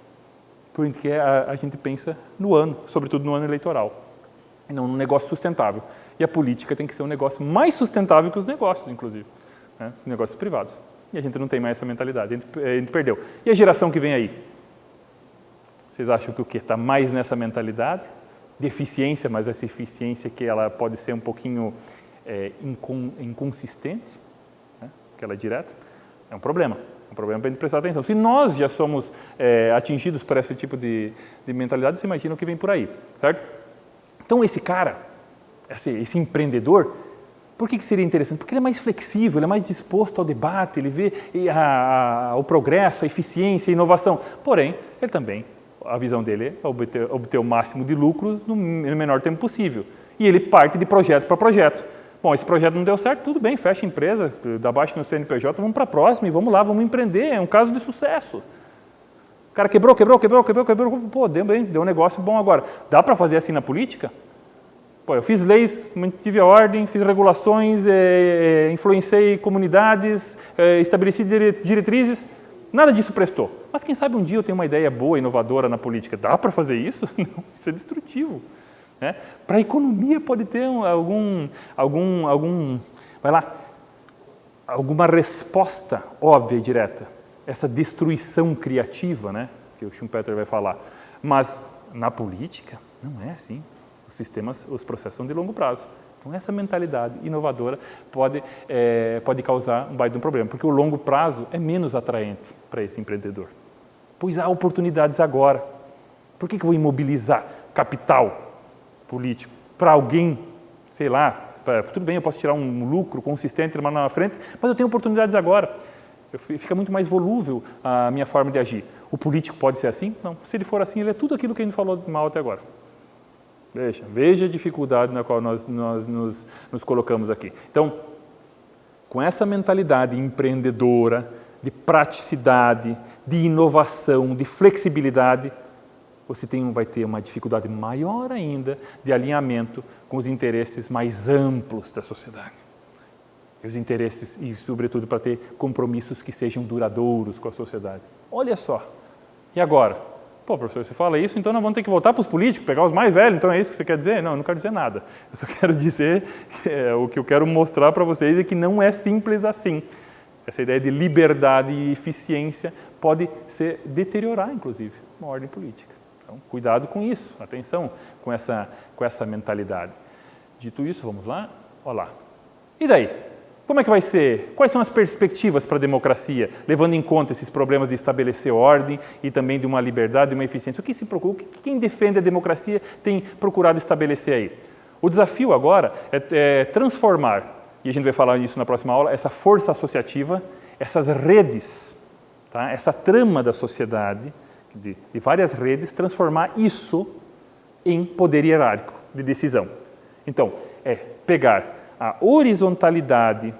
Speaker 1: Porque a gente pensa no ano, sobretudo no ano eleitoral, e não no negócio sustentável. E a política tem que ser um negócio mais sustentável que os negócios, inclusive, né? Os negócios privados. E a gente não tem mais essa mentalidade, a gente perdeu. E a geração que vem aí? Vocês acham que o quê? Está mais nessa mentalidade de eficiência, mas essa eficiência que ela pode ser um pouquinho inconsistente, né? Que ela é direta, é um problema. É um problema para a gente prestar atenção. Se nós já somos atingidos por esse tipo de mentalidade, você imagina o que vem por aí, certo? Então esse cara, esse empreendedor, por que seria interessante? Porque ele é mais flexível, ele é mais disposto ao debate, ele vê o progresso, a eficiência, a inovação. Porém, ele também, a visão dele é obter o máximo de lucros no menor tempo possível. E ele parte de projeto para projeto. Bom, esse projeto não deu certo, tudo bem, fecha a empresa, dá baixo no CNPJ, vamos para a próxima e vamos lá, vamos empreender, é um caso de sucesso. O cara quebrou, pô, deu bem, deu um negócio bom agora. Dá para fazer assim na política? Pô, eu fiz leis, mantive a ordem, fiz regulações, influenciei comunidades, estabeleci diretrizes, nada disso prestou. Mas quem sabe um dia eu tenho uma ideia boa, inovadora na política. Dá para fazer isso? Não, isso é destrutivo. Né? Para a economia pode ter alguma resposta óbvia e direta. Essa destruição criativa, né? Que o Schumpeter vai falar. Mas na política não é assim. Os processos são de longo prazo. Então essa mentalidade inovadora pode causar um baita de um problema, porque o longo prazo é menos atraente para esse empreendedor. Pois há oportunidades agora. Por que eu vou imobilizar capital político para alguém, sei lá, tudo bem, eu posso tirar um lucro consistente lá na frente, mas eu tenho oportunidades agora. Fica muito mais volúvel a minha forma de agir. O político pode ser assim? Não. Se ele for assim, ele é tudo aquilo que a gente falou mal até agora. Veja a dificuldade na qual nós nos colocamos aqui. Então, com essa mentalidade empreendedora, de praticidade, de inovação, de flexibilidade, você vai ter uma dificuldade maior ainda de alinhamento com os interesses mais amplos da sociedade. E os interesses, e sobretudo para ter compromissos que sejam duradouros com a sociedade. Olha só. E agora? Pô, professor, você fala isso, então nós vamos ter que voltar para os políticos, pegar os mais velhos, então é isso que você quer dizer? Não, eu não quero dizer nada. Eu só quero dizer, o que eu quero mostrar para vocês é que não é simples assim. Essa ideia de liberdade e eficiência pode se deteriorar, inclusive, uma ordem política. Então, cuidado com isso, atenção com essa mentalidade. Dito isso, vamos lá? Olha lá. E daí? Como é que vai ser? Quais são as perspectivas para a democracia, levando em conta esses problemas de estabelecer ordem e também de uma liberdade e uma eficiência? O que se procura? Quem defende a democracia tem procurado estabelecer aí? O desafio agora é transformar, e a gente vai falar nisso na próxima aula, essa força associativa, essas redes, tá? Essa trama da sociedade, de várias redes, transformar isso em poder hierárquico de decisão. Então, é pegar a horizontalidade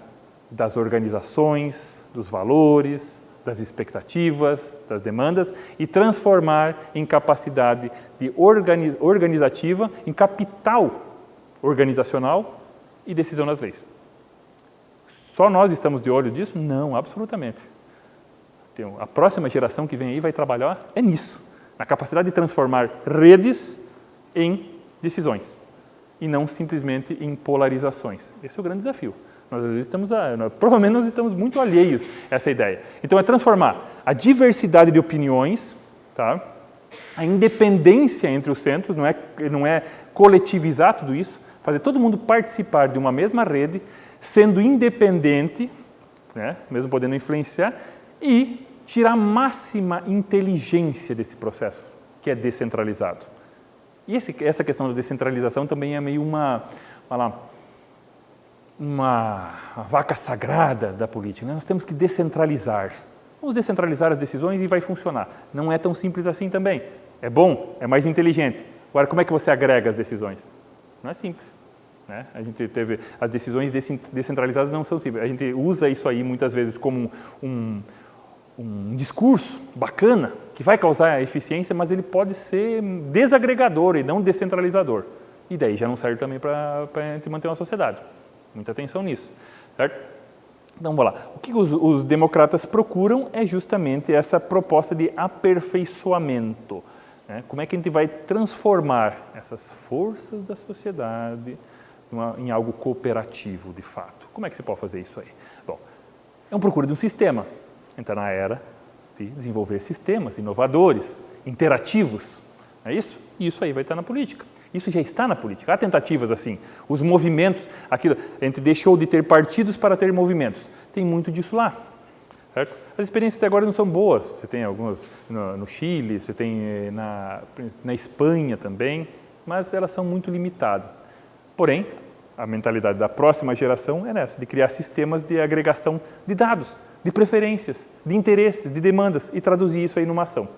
Speaker 1: das organizações, dos valores, das expectativas, das demandas e transformar em capacidade de organizativa, em capital organizacional e decisão nas leis. Só nós estamos de olho disso? Não, absolutamente. A próxima geração que vem aí vai trabalhar nisso, na capacidade de transformar redes em decisões e não simplesmente em polarizações. Esse é o grande desafio. Nós, às vezes, provavelmente nós estamos muito alheios a essa ideia. Então, é transformar a diversidade de opiniões, tá? A independência entre os centros, não é coletivizar tudo isso, fazer todo mundo participar de uma mesma rede, sendo independente, né? Mesmo podendo influenciar, e tirar a máxima inteligência desse processo, que é descentralizado. E essa questão da descentralização também é meio uma vaca sagrada da política, né? Nós temos que descentralizar. Vamos descentralizar as decisões e vai funcionar. Não é tão simples assim também. É bom, é mais inteligente. Agora, como é que você agrega as decisões? Não é simples, né? A gente teve as decisões descentralizadas não são simples. A gente usa isso aí muitas vezes como um discurso bacana, que vai causar eficiência, mas ele pode ser desagregador e não descentralizador. E daí já não serve também para a gente manter uma sociedade. Muita atenção nisso, certo? Então, vamos lá. O que os democratas procuram é justamente essa proposta de aperfeiçoamento, né? Como é que a gente vai transformar essas forças da sociedade em algo cooperativo, de fato? Como é que você pode fazer isso aí? Bom, é uma procura de um sistema. Então, na era de desenvolver sistemas inovadores, interativos, é isso? E isso aí vai estar na política. Isso já está na política. Há tentativas assim. Os movimentos, a gente deixou de ter partidos para ter movimentos. Tem muito disso lá. Certo? As experiências até agora não são boas. Você tem algumas no Chile, você tem na Espanha também, mas elas são muito limitadas. Porém, a mentalidade da próxima geração é nessa, de criar sistemas de agregação de dados, de preferências, de interesses, de demandas e traduzir isso aí numa ação.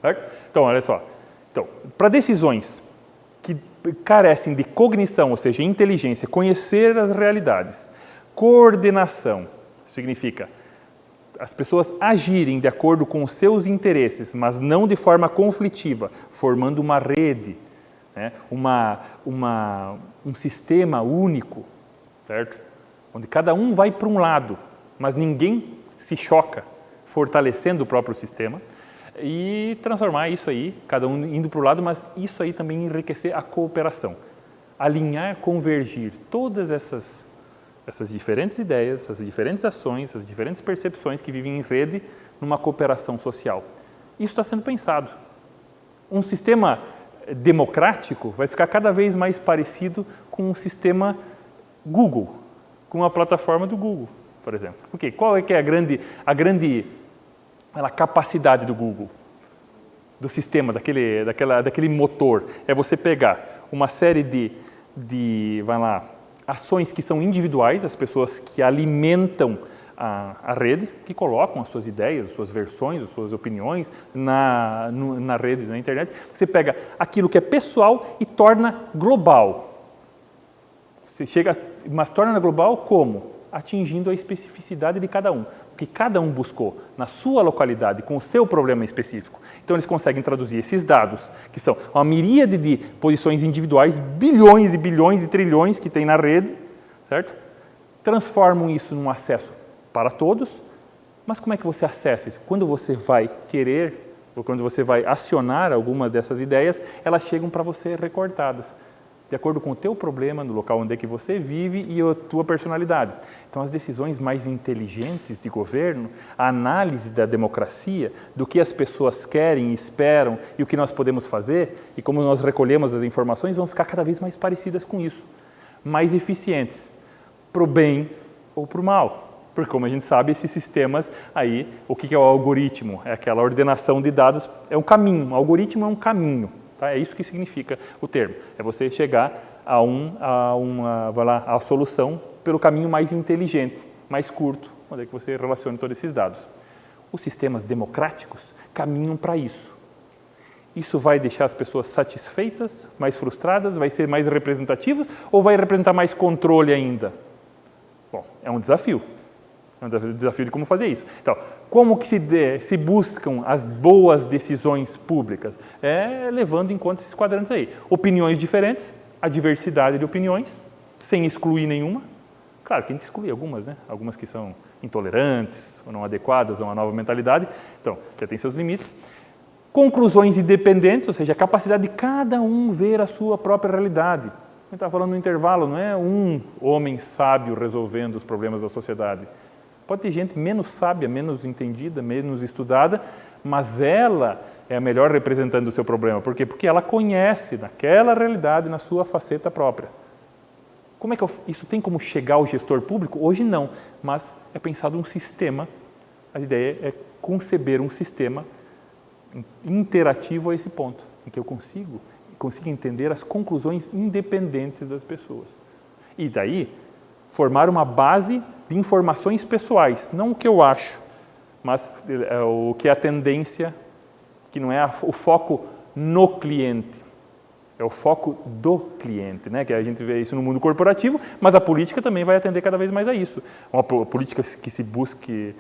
Speaker 1: Certo? Então, olha só. Então, para decisões que carecem de cognição, ou seja, inteligência, conhecer as realidades, coordenação, significa as pessoas agirem de acordo com os seus interesses, mas não de forma conflitiva, formando uma rede, né? Um sistema único, certo? Onde cada um vai para um lado, mas ninguém se choca, fortalecendo o próprio sistema, e transformar isso aí, cada um indo para o lado, mas isso aí também enriquecer a cooperação. Alinhar, convergir todas essas diferentes ideias, essas diferentes ações, essas diferentes percepções que vivem em rede numa cooperação social. Isso está sendo pensado. Um sistema democrático vai ficar cada vez mais parecido com um sistema Google, com a plataforma do Google, por exemplo. Porque qual é que é a grande capacidade do Google, do sistema, daquele motor? É você pegar uma série de ações que são individuais, as pessoas que alimentam a rede, que colocam as suas ideias, as suas versões, as suas opiniões na rede, na internet. Você pega aquilo que é pessoal e torna global. Mas torna global como? atingindo a especificidade de cada um, o que cada um buscou na sua localidade, com o seu problema específico. Então, eles conseguem traduzir esses dados, que são uma miríade de posições individuais, bilhões e bilhões e trilhões que tem na rede, certo? Transformam isso num acesso para todos, mas como é que você acessa isso? Quando você vai querer, ou quando você vai acionar alguma dessas ideias, elas chegam para você recortadas, de acordo com o teu problema, no local onde é que você vive e a tua personalidade. Então, as decisões mais inteligentes de governo, a análise da democracia, do que as pessoas querem, esperam e o que nós podemos fazer, e como nós recolhemos as informações, vão ficar cada vez mais parecidas com isso, mais eficientes, para o bem ou para o mal. Porque, como a gente sabe, esses sistemas aí, o que é o algoritmo? É aquela ordenação de dados, é um caminho, o algoritmo é um caminho. Tá? É isso que significa o termo. É você chegar a solução pelo caminho mais inteligente, mais curto, onde é que você relaciona todos esses dados. Os sistemas democráticos caminham para isso. Isso vai deixar as pessoas satisfeitas, mais frustradas, vai ser mais representativo ou vai representar mais controle ainda? Bom, é um desafio. É um desafio de como fazer isso. Então, como que se buscam as boas decisões públicas? É levando em conta esses quadrantes aí. Opiniões diferentes, a diversidade de opiniões, sem excluir nenhuma. Claro que a gente exclui algumas, né? Algumas que são intolerantes ou não adequadas a uma nova mentalidade. Então, já tem seus limites. Conclusões independentes, ou seja, a capacidade de cada um ver a sua própria realidade. A gente está falando no intervalo, não é um homem sábio resolvendo os problemas da sociedade. Pode ter gente menos sábia, menos entendida, menos estudada, mas ela é a melhor representante do seu problema. Por quê? Porque ela conhece naquela realidade, na sua faceta própria. Como é que isso tem como chegar ao gestor público? Hoje não, mas é pensado um sistema. A ideia é conceber um sistema interativo a esse ponto, em que eu consigo entender as conclusões independentes das pessoas. E daí, formar uma base de informações pessoais, não o que eu acho, mas o que é a tendência, que não é o foco no cliente, é o foco do cliente, né? Que a gente vê isso no mundo corporativo, mas a política também vai atender cada vez mais a isso. Uma política que se busque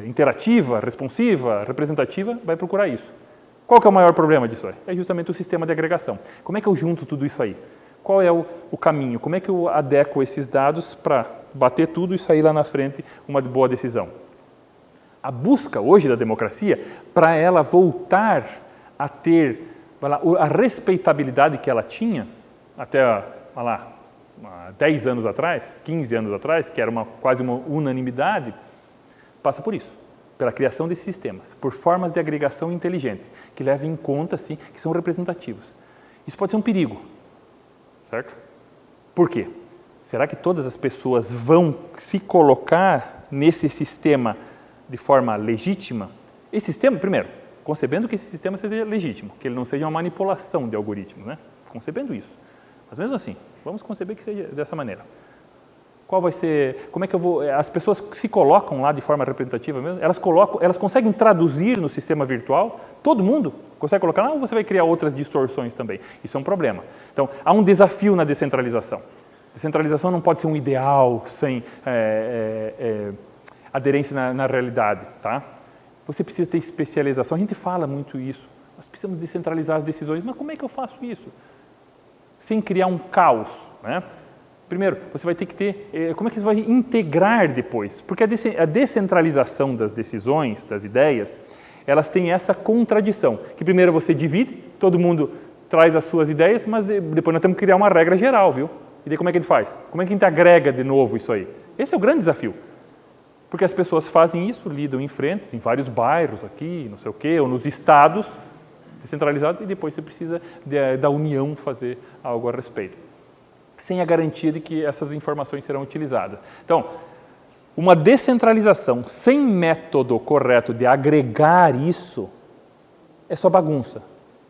Speaker 1: interativa, responsiva, representativa, vai procurar isso. Qual que é o maior problema disso? É justamente o sistema de agregação. Como é que eu junto tudo isso aí? Qual é o caminho? Como é que eu adequo esses dados para bater tudo e sair lá na frente uma boa decisão? A busca hoje da democracia, para ela voltar a ter a respeitabilidade que ela tinha até 10 anos atrás, 15 anos atrás, que era quase uma unanimidade, passa por isso, pela criação desses sistemas, por formas de agregação inteligente, que levem em conta, sim, que são representativos. Isso pode ser um perigo. Certo? Por quê? Será que todas as pessoas vão se colocar nesse sistema de forma legítima? Esse sistema, primeiro, concebendo que esse sistema seja legítimo, que ele não seja uma manipulação de algoritmos, né? Concebendo isso. Mas mesmo assim, vamos conceber que seja dessa maneira. Qual vai ser, como é que eu vou, as pessoas se colocam lá de forma representativa mesmo, elas conseguem traduzir no sistema virtual, todo mundo consegue colocar lá, ou você vai criar outras distorções também? Isso é um problema. Então, há um desafio na descentralização. Descentralização não pode ser um ideal sem aderência na realidade, tá? Você precisa ter especialização, a gente fala muito isso, nós precisamos descentralizar as decisões, mas como é que eu faço isso? Sem criar um caos, né? Primeiro, você vai ter que ter, como é que você vai integrar depois? Porque a descentralização das decisões, das ideias, elas têm essa contradição, que primeiro você divide, todo mundo traz as suas ideias, mas depois nós temos que criar uma regra geral, viu? E daí como é que a gente faz? Como é que a gente agrega de novo isso aí? Esse é o grande desafio. Porque as pessoas fazem isso, lidam em frentes, em vários bairros aqui, não sei o quê, ou nos estados descentralizados, e depois você precisa da União fazer algo a respeito, sem a garantia de que essas informações serão utilizadas. Então, uma descentralização sem método correto de agregar isso é só bagunça.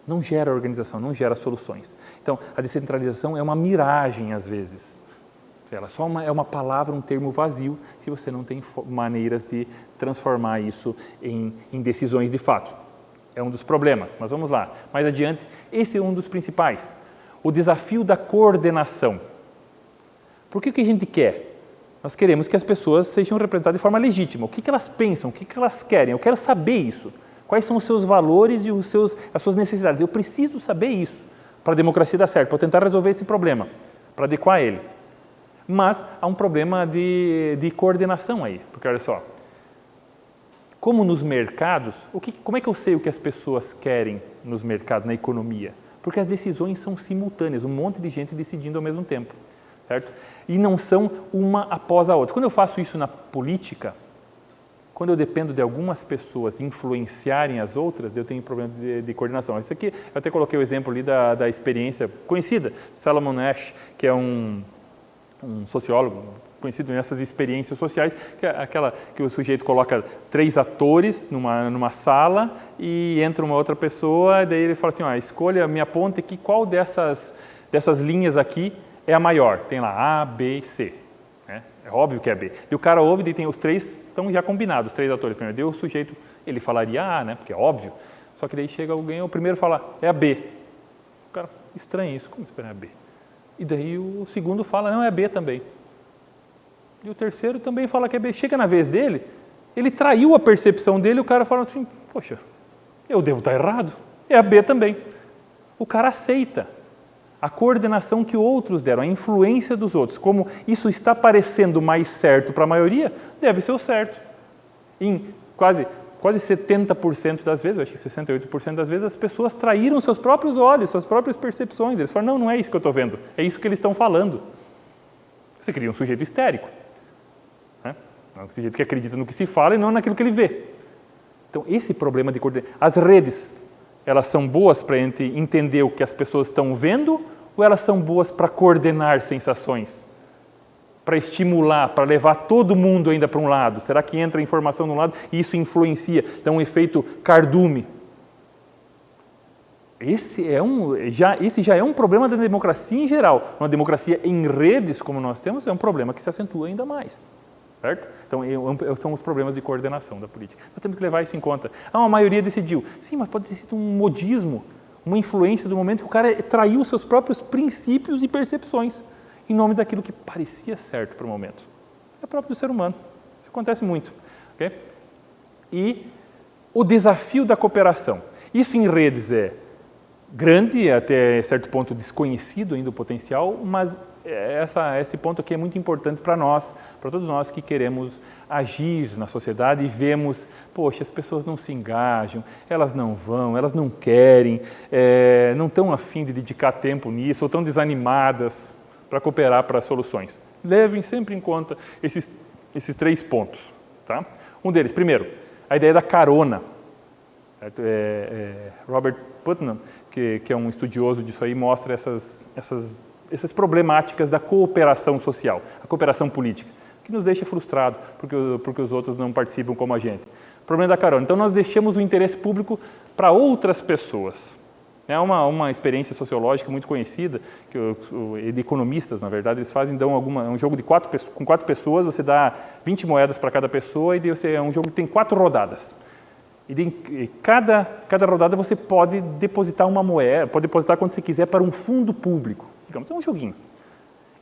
Speaker 1: Não gera organização, não gera soluções. Então, a descentralização é uma miragem, às vezes. Ela só é uma palavra, um termo vazio, se você não tem maneiras de transformar isso em decisões de fato. É um dos problemas, mas vamos lá. Mais adiante, esse é um dos principais. O desafio da coordenação. Por que a gente quer? Nós queremos que as pessoas sejam representadas de forma legítima. O que elas pensam, o que elas querem? Eu quero saber isso. Quais são os seus valores e as suas necessidades? Eu preciso saber isso para a democracia dar certo, para tentar resolver esse problema, para adequar ele. Mas há um problema de coordenação aí, porque olha só, como nos mercados, como é que eu sei o que as pessoas querem nos mercados, na economia? Porque as decisões são simultâneas, um monte de gente decidindo ao mesmo tempo, certo? E não são uma após a outra. Quando eu faço isso na política, quando eu dependo de algumas pessoas influenciarem as outras, eu tenho problema de coordenação. Isso aqui, eu até coloquei o exemplo ali da experiência conhecida, Salomon Asch, que é um sociólogo conhecido nessas experiências sociais, que é aquela que o sujeito coloca 3 atores numa sala e entra uma outra pessoa, e daí ele fala assim, escolha, me aponte aqui qual dessas linhas aqui é a maior. Tem lá A, B, C. É óbvio que é B. E o cara ouve e tem os 3, estão já combinados, os 3 atores. Primeiro, daí o sujeito, ele falaria A, né, porque é óbvio. Só que daí chega alguém, o primeiro fala, é a B. O cara, estranho isso, como esperar a B? E daí o segundo fala, não, é B também. E o terceiro também fala que é B. Chega na vez dele, ele traiu a percepção dele, o cara fala assim, poxa, eu devo estar errado, é a B também. O cara aceita a coordenação que outros deram, a influência dos outros. Como isso está parecendo mais certo para a maioria, deve ser o certo. Em quase 70% das vezes, eu acho que 68% das vezes, as pessoas traíram seus próprios olhos, suas próprias percepções. Eles falam, não é isso que eu estou vendo, é isso que eles estão falando. Você cria um sujeito histérico. Né? Um sujeito que acredita no que se fala e não naquilo que ele vê. Então, esse problema de coordenação... As redes, elas são boas para a gente entender o que as pessoas estão vendo ou elas são boas para coordenar sensações? Para estimular, para levar todo mundo ainda para um lado? Será que entra informação de um lado e isso influencia? Dá um efeito cardume. Esse já é um problema da democracia em geral. Uma democracia em redes, como nós temos, é um problema que se acentua ainda mais. Certo? Então, são os problemas de coordenação da política. Nós temos que levar isso em conta. Uma maioria decidiu. Sim, mas pode ter sido um modismo, uma influência do momento que o cara traiu seus próprios princípios e percepções em nome daquilo que parecia certo para o momento. É próprio do ser humano. Isso acontece muito. Okay? E o desafio da cooperação. Isso em redes é grande, até certo ponto desconhecido ainda o potencial, mas esse ponto aqui é muito importante para nós, para todos nós que queremos agir na sociedade e vemos, poxa, as pessoas não se engajam, elas não vão, elas não querem, não estão a fim de dedicar tempo nisso, ou estão desanimadas para cooperar para soluções. Levem sempre em conta esses 3 pontos. Tá? Um deles, primeiro, a ideia da carona. Robert Putnam, que é um estudioso disso aí, mostra essas problemáticas da cooperação social, a cooperação política, que nos deixa frustrado porque os outros não participam como a gente. O problema da carona. Então, nós deixamos o interesse público para outras pessoas. É uma experiência sociológica muito conhecida, de economistas, na verdade, eles fazem, um jogo com 4 pessoas, você dá 20 moedas para cada pessoa e é um jogo que tem 4 rodadas. E cada rodada você pode depositar uma moeda, pode depositar quando você quiser para um fundo público. Digamos, é um joguinho.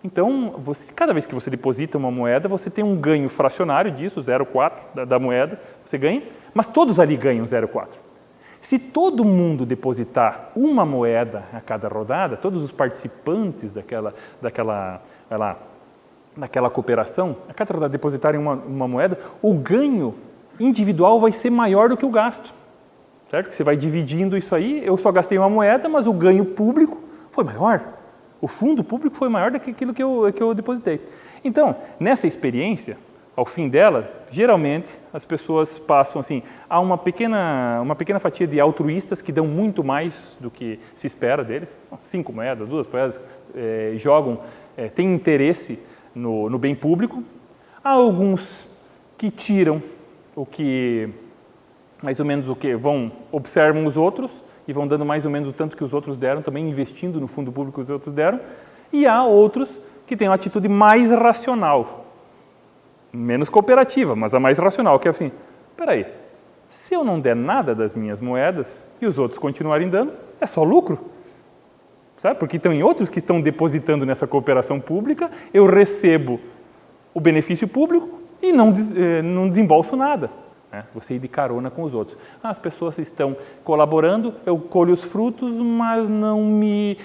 Speaker 1: Então, cada vez que você deposita uma moeda, você tem um ganho fracionário disso, 0,4 da moeda, você ganha, mas todos ali ganham 0,4. Se todo mundo depositar uma moeda a cada rodada, todos os participantes daquela cooperação, a cada rodada depositarem uma moeda, o ganho individual vai ser maior do que o gasto. Certo? Você vai dividindo isso aí, eu só gastei uma moeda, mas o ganho público foi maior. O fundo público foi maior do que aquilo que eu depositei. Então, nessa experiência, ao fim dela, geralmente as pessoas passam assim, a uma pequena fatia de altruístas que dão muito mais do que se espera deles, 5 moedas, 2 moedas, têm interesse no bem público. Há alguns que tiram mais ou menos o que observam os outros e vão dando mais ou menos o tanto que os outros deram, também investindo no fundo público que os outros deram. E há outros que têm uma atitude mais racional, menos cooperativa, mas a mais racional, que é assim, espera aí, se eu não der nada das minhas moedas e os outros continuarem dando, é só lucro. Sabe? Porque tem outros que estão depositando nessa cooperação pública, eu recebo o benefício público e não desembolso nada. Né? Você ir de carona com os outros. As pessoas estão colaborando, eu colho os frutos, mas não me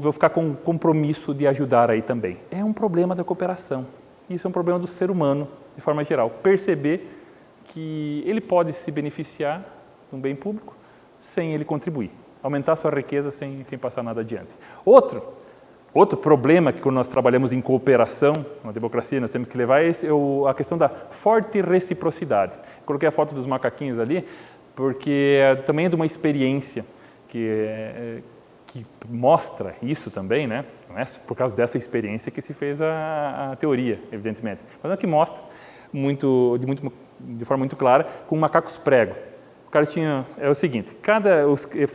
Speaker 1: vou ficar com compromisso de ajudar aí também. É um problema da cooperação. Isso é um problema do ser humano, de forma geral. Perceber que ele pode se beneficiar de um bem público sem ele contribuir. Aumentar sua riqueza sem passar nada adiante. Outro problema que quando nós trabalhamos em cooperação, na democracia, nós temos que levar é a questão da forte reciprocidade. Coloquei a foto dos macaquinhos ali, porque também é de uma experiência que mostra isso também, né? Não é por causa dessa experiência que se fez a teoria, evidentemente, mas é que mostra de forma muito clara com macacos prego. O cara é o seguinte,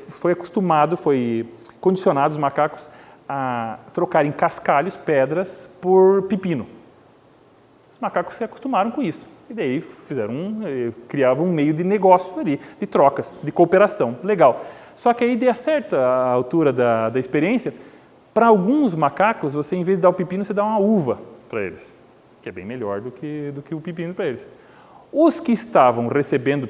Speaker 1: foi condicionado os macacos a trocarem cascalhos, pedras, por pepino. Os macacos se acostumaram com isso. E daí criavam um meio de negócio ali, de trocas, de cooperação. Legal. Só que aí deu certo a altura da experiência. Para alguns macacos, você, em vez de dar o pepino, você dá uma uva para eles, que é bem melhor do que o pepino para eles. Os que estavam recebendo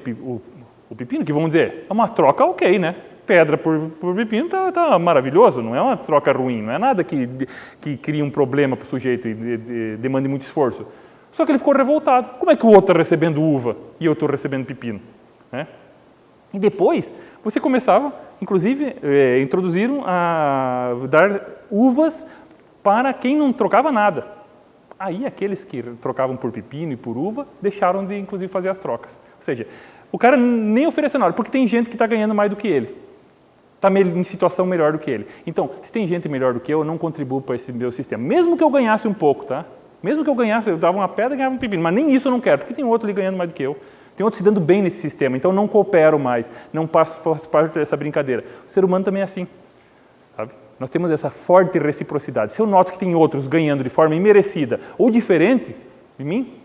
Speaker 1: o pepino, que vão dizer, é uma troca ok, né? Pedra por pepino tá maravilhoso, não é uma troca ruim, não é nada que crie um problema para o sujeito e demande muito esforço. Só que ele ficou revoltado. Como é que o outro está recebendo uva e eu estou recebendo pepino? Né? E depois, você começava, inclusive, introduziram a dar uvas para quem não trocava nada. Aí, aqueles que trocavam por pepino e por uva, deixaram de, inclusive, fazer as trocas. Ou seja, o cara nem ofereceu nada, porque tem gente que está ganhando mais do que ele. Está em situação melhor do que ele. Então, se tem gente melhor do que eu não contribuo para esse meu sistema. Mesmo que eu ganhasse um pouco, tá? Mesmo que eu ganhasse, eu dava uma pedra e ganhava um pepino. Mas nem isso eu não quero, porque tem outro ali ganhando mais do que eu. Tem outro se dando bem nesse sistema, então não coopero mais, não faço parte dessa brincadeira. O ser humano também é assim. Sabe? Nós temos essa forte reciprocidade. Se eu noto que tem outros ganhando de forma imerecida ou diferente de mim,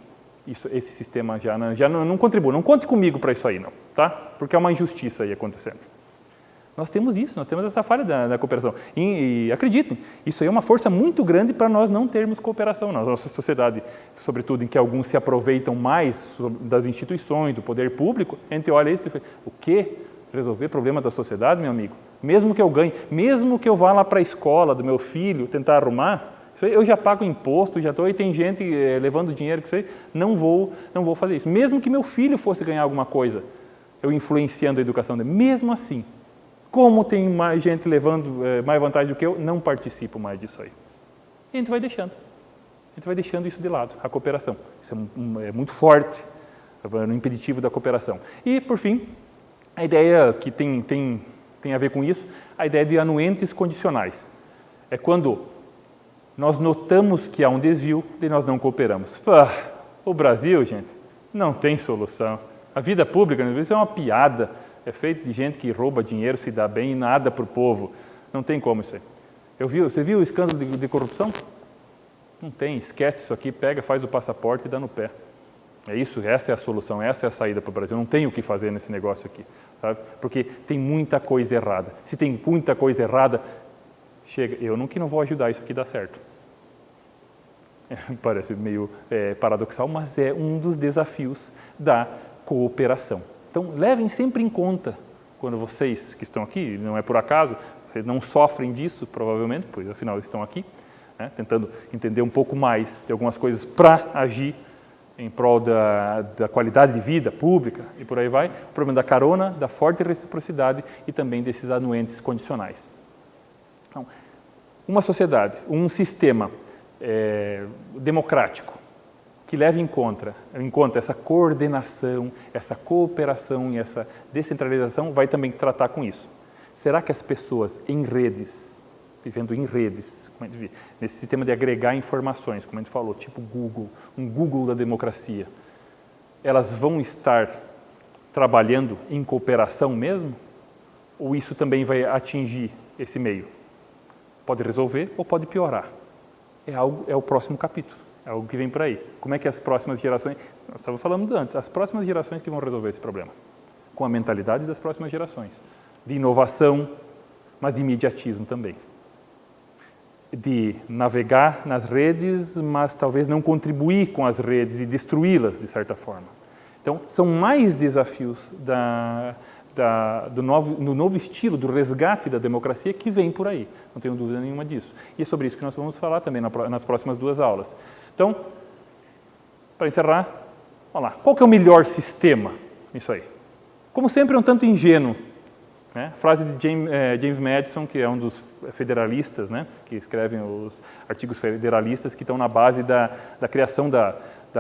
Speaker 1: esse sistema já não contribui. Não conte comigo para isso aí, não. Tá? Porque é uma injustiça aí acontecendo. Nós temos isso, nós temos essa falha da cooperação. E acreditem, isso aí é uma força muito grande para nós não termos cooperação. Na nossa sociedade, sobretudo em que alguns se aproveitam mais das instituições, do poder público, a gente olha isso e fala, o quê? Resolver problema da sociedade, meu amigo? Mesmo que eu ganhe, mesmo que eu vá lá para a escola do meu filho tentar arrumar, isso aí eu já pago imposto, já estou e tem gente levando dinheiro, que isso aí, não vou fazer isso. Mesmo que meu filho fosse ganhar alguma coisa, eu influenciando a educação dele, mesmo assim, como tem mais gente levando mais vantagem do que eu, não participo mais disso aí. E a gente vai deixando. A gente vai deixando isso de lado, a cooperação. Isso é muito forte no impeditivo da cooperação. E, por fim, a ideia que tem a ver com isso, a ideia de anuentes condicionais. É quando nós notamos que há um desvio e nós não cooperamos. O Brasil, gente, não tem solução. A vida pública, às vezes, é uma piada. É feito de gente que rouba dinheiro, se dá bem e nada para o povo. Não tem como isso aí. Você viu o escândalo de corrupção? Não tem, esquece isso aqui, pega, faz o passaporte e dá no pé. É isso, essa é a solução, essa é a saída para o Brasil. Não tem o que fazer nesse negócio aqui, sabe? Porque tem muita coisa errada. Se tem muita coisa errada, chega, eu não vou ajudar isso aqui a dar certo. Parece meio paradoxal, mas é um dos desafios da cooperação. Então, levem sempre em conta, quando vocês que estão aqui, não é por acaso, vocês não sofrem disso, provavelmente, pois afinal estão aqui, né, tentando entender um pouco mais de algumas coisas para agir em prol da qualidade de vida pública e por aí vai, o problema da carona, da forte reciprocidade e também desses anuentes condicionais. Então, uma sociedade, um sistema democrático, que leve em conta essa coordenação, essa cooperação e essa descentralização, vai também tratar com isso. Será que as pessoas em redes, vivendo em redes, como a gente vê, nesse sistema de agregar informações, como a gente falou, tipo Google, um Google da democracia, elas vão estar trabalhando em cooperação mesmo? Ou isso também vai atingir esse meio? Pode resolver ou pode piorar. É o próximo capítulo. É algo que vem por aí. Como é que as próximas gerações... Nós estávamos falando antes, as próximas gerações que vão resolver esse problema. Com a mentalidade das próximas gerações. De inovação, mas de imediatismo também. de navegar nas redes, mas talvez não contribuir com as redes e destruí-las de certa forma. Então, são mais desafios do novo estilo, do resgate da democracia que vem por aí, não tenho dúvida nenhuma disso. E é sobre isso que nós vamos falar também nas próximas 2 aulas. Então, para encerrar, vamos lá, qual que é o melhor sistema nisso aí? Como sempre, é um tanto ingênuo, né? Frase de James Madison, que é um dos federalistas, né? Que escrevem os artigos federalistas que estão na base da criação da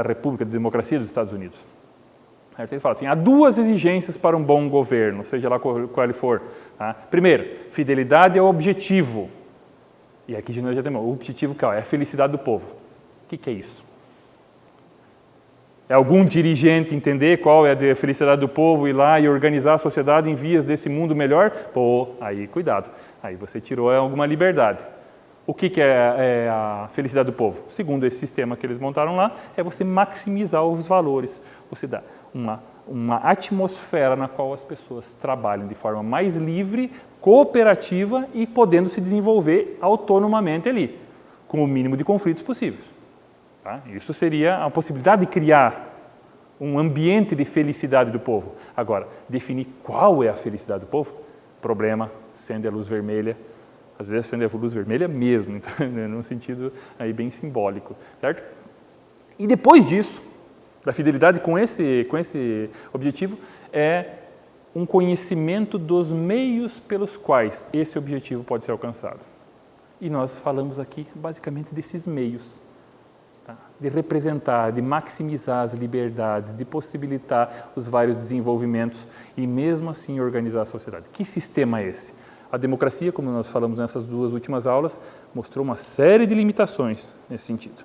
Speaker 1: República, da democracia dos Estados Unidos. Ele fala assim, há 2 exigências para um bom governo, seja lá qual ele for. Tá? Primeiro, fidelidade ao objetivo. E aqui nós já temos o objetivo que é a felicidade do povo. O que é isso? É algum dirigente entender qual é a felicidade do povo, ir lá e organizar a sociedade em vias desse mundo melhor? Pô, aí cuidado, aí você tirou alguma liberdade. O que é a felicidade do povo? Segundo esse sistema que eles montaram lá, é você maximizar os valores. Você dá uma atmosfera na qual as pessoas trabalham de forma mais livre, cooperativa e podendo se desenvolver autonomamente ali, com o mínimo de conflitos possíveis. Tá? Isso seria a possibilidade de criar um ambiente de felicidade do povo. Agora, definir qual é a felicidade do povo? Problema, acende a luz vermelha. Às vezes acende a luz vermelha mesmo, então, num sentido aí bem simbólico, certo? E depois disso, da fidelidade com esse objetivo, é um conhecimento dos meios pelos quais esse objetivo pode ser alcançado. E nós falamos aqui basicamente desses meios, tá? De representar, de maximizar as liberdades, de possibilitar os vários desenvolvimentos e mesmo assim organizar a sociedade. Que sistema é esse? A democracia, como nós falamos nessas 2 últimas aulas, mostrou uma série de limitações nesse sentido.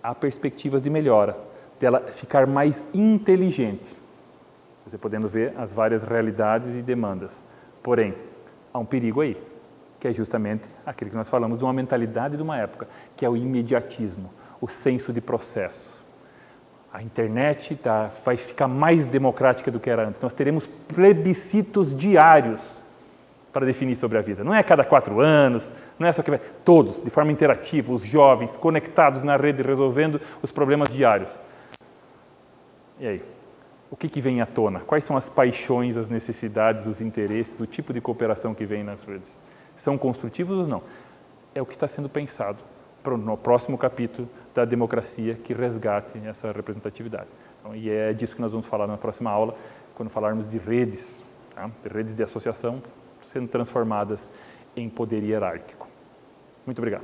Speaker 1: Há perspectivas de melhora, dela ficar mais inteligente, você podendo ver as várias realidades e demandas. Porém, há um perigo aí, que é justamente aquele que nós falamos de uma mentalidade de uma época, que é o imediatismo, o senso de processo. A internet vai ficar mais democrática do que era antes. Nós teremos plebiscitos diários para definir sobre a vida. Não é a cada 4 anos, não é só que vai... Todos, de forma interativa, os jovens, conectados na rede, resolvendo os problemas diários. E aí? O que vem à tona? Quais são as paixões, as necessidades, os interesses, o tipo de cooperação que vem nas redes? São construtivos ou não? É o que está sendo pensado no próximo capítulo da democracia que resgate essa representatividade. Então, e é disso que nós vamos falar na próxima aula, quando falarmos de redes, tá? De redes de associação, sendo transformadas em poder hierárquico. Muito obrigado.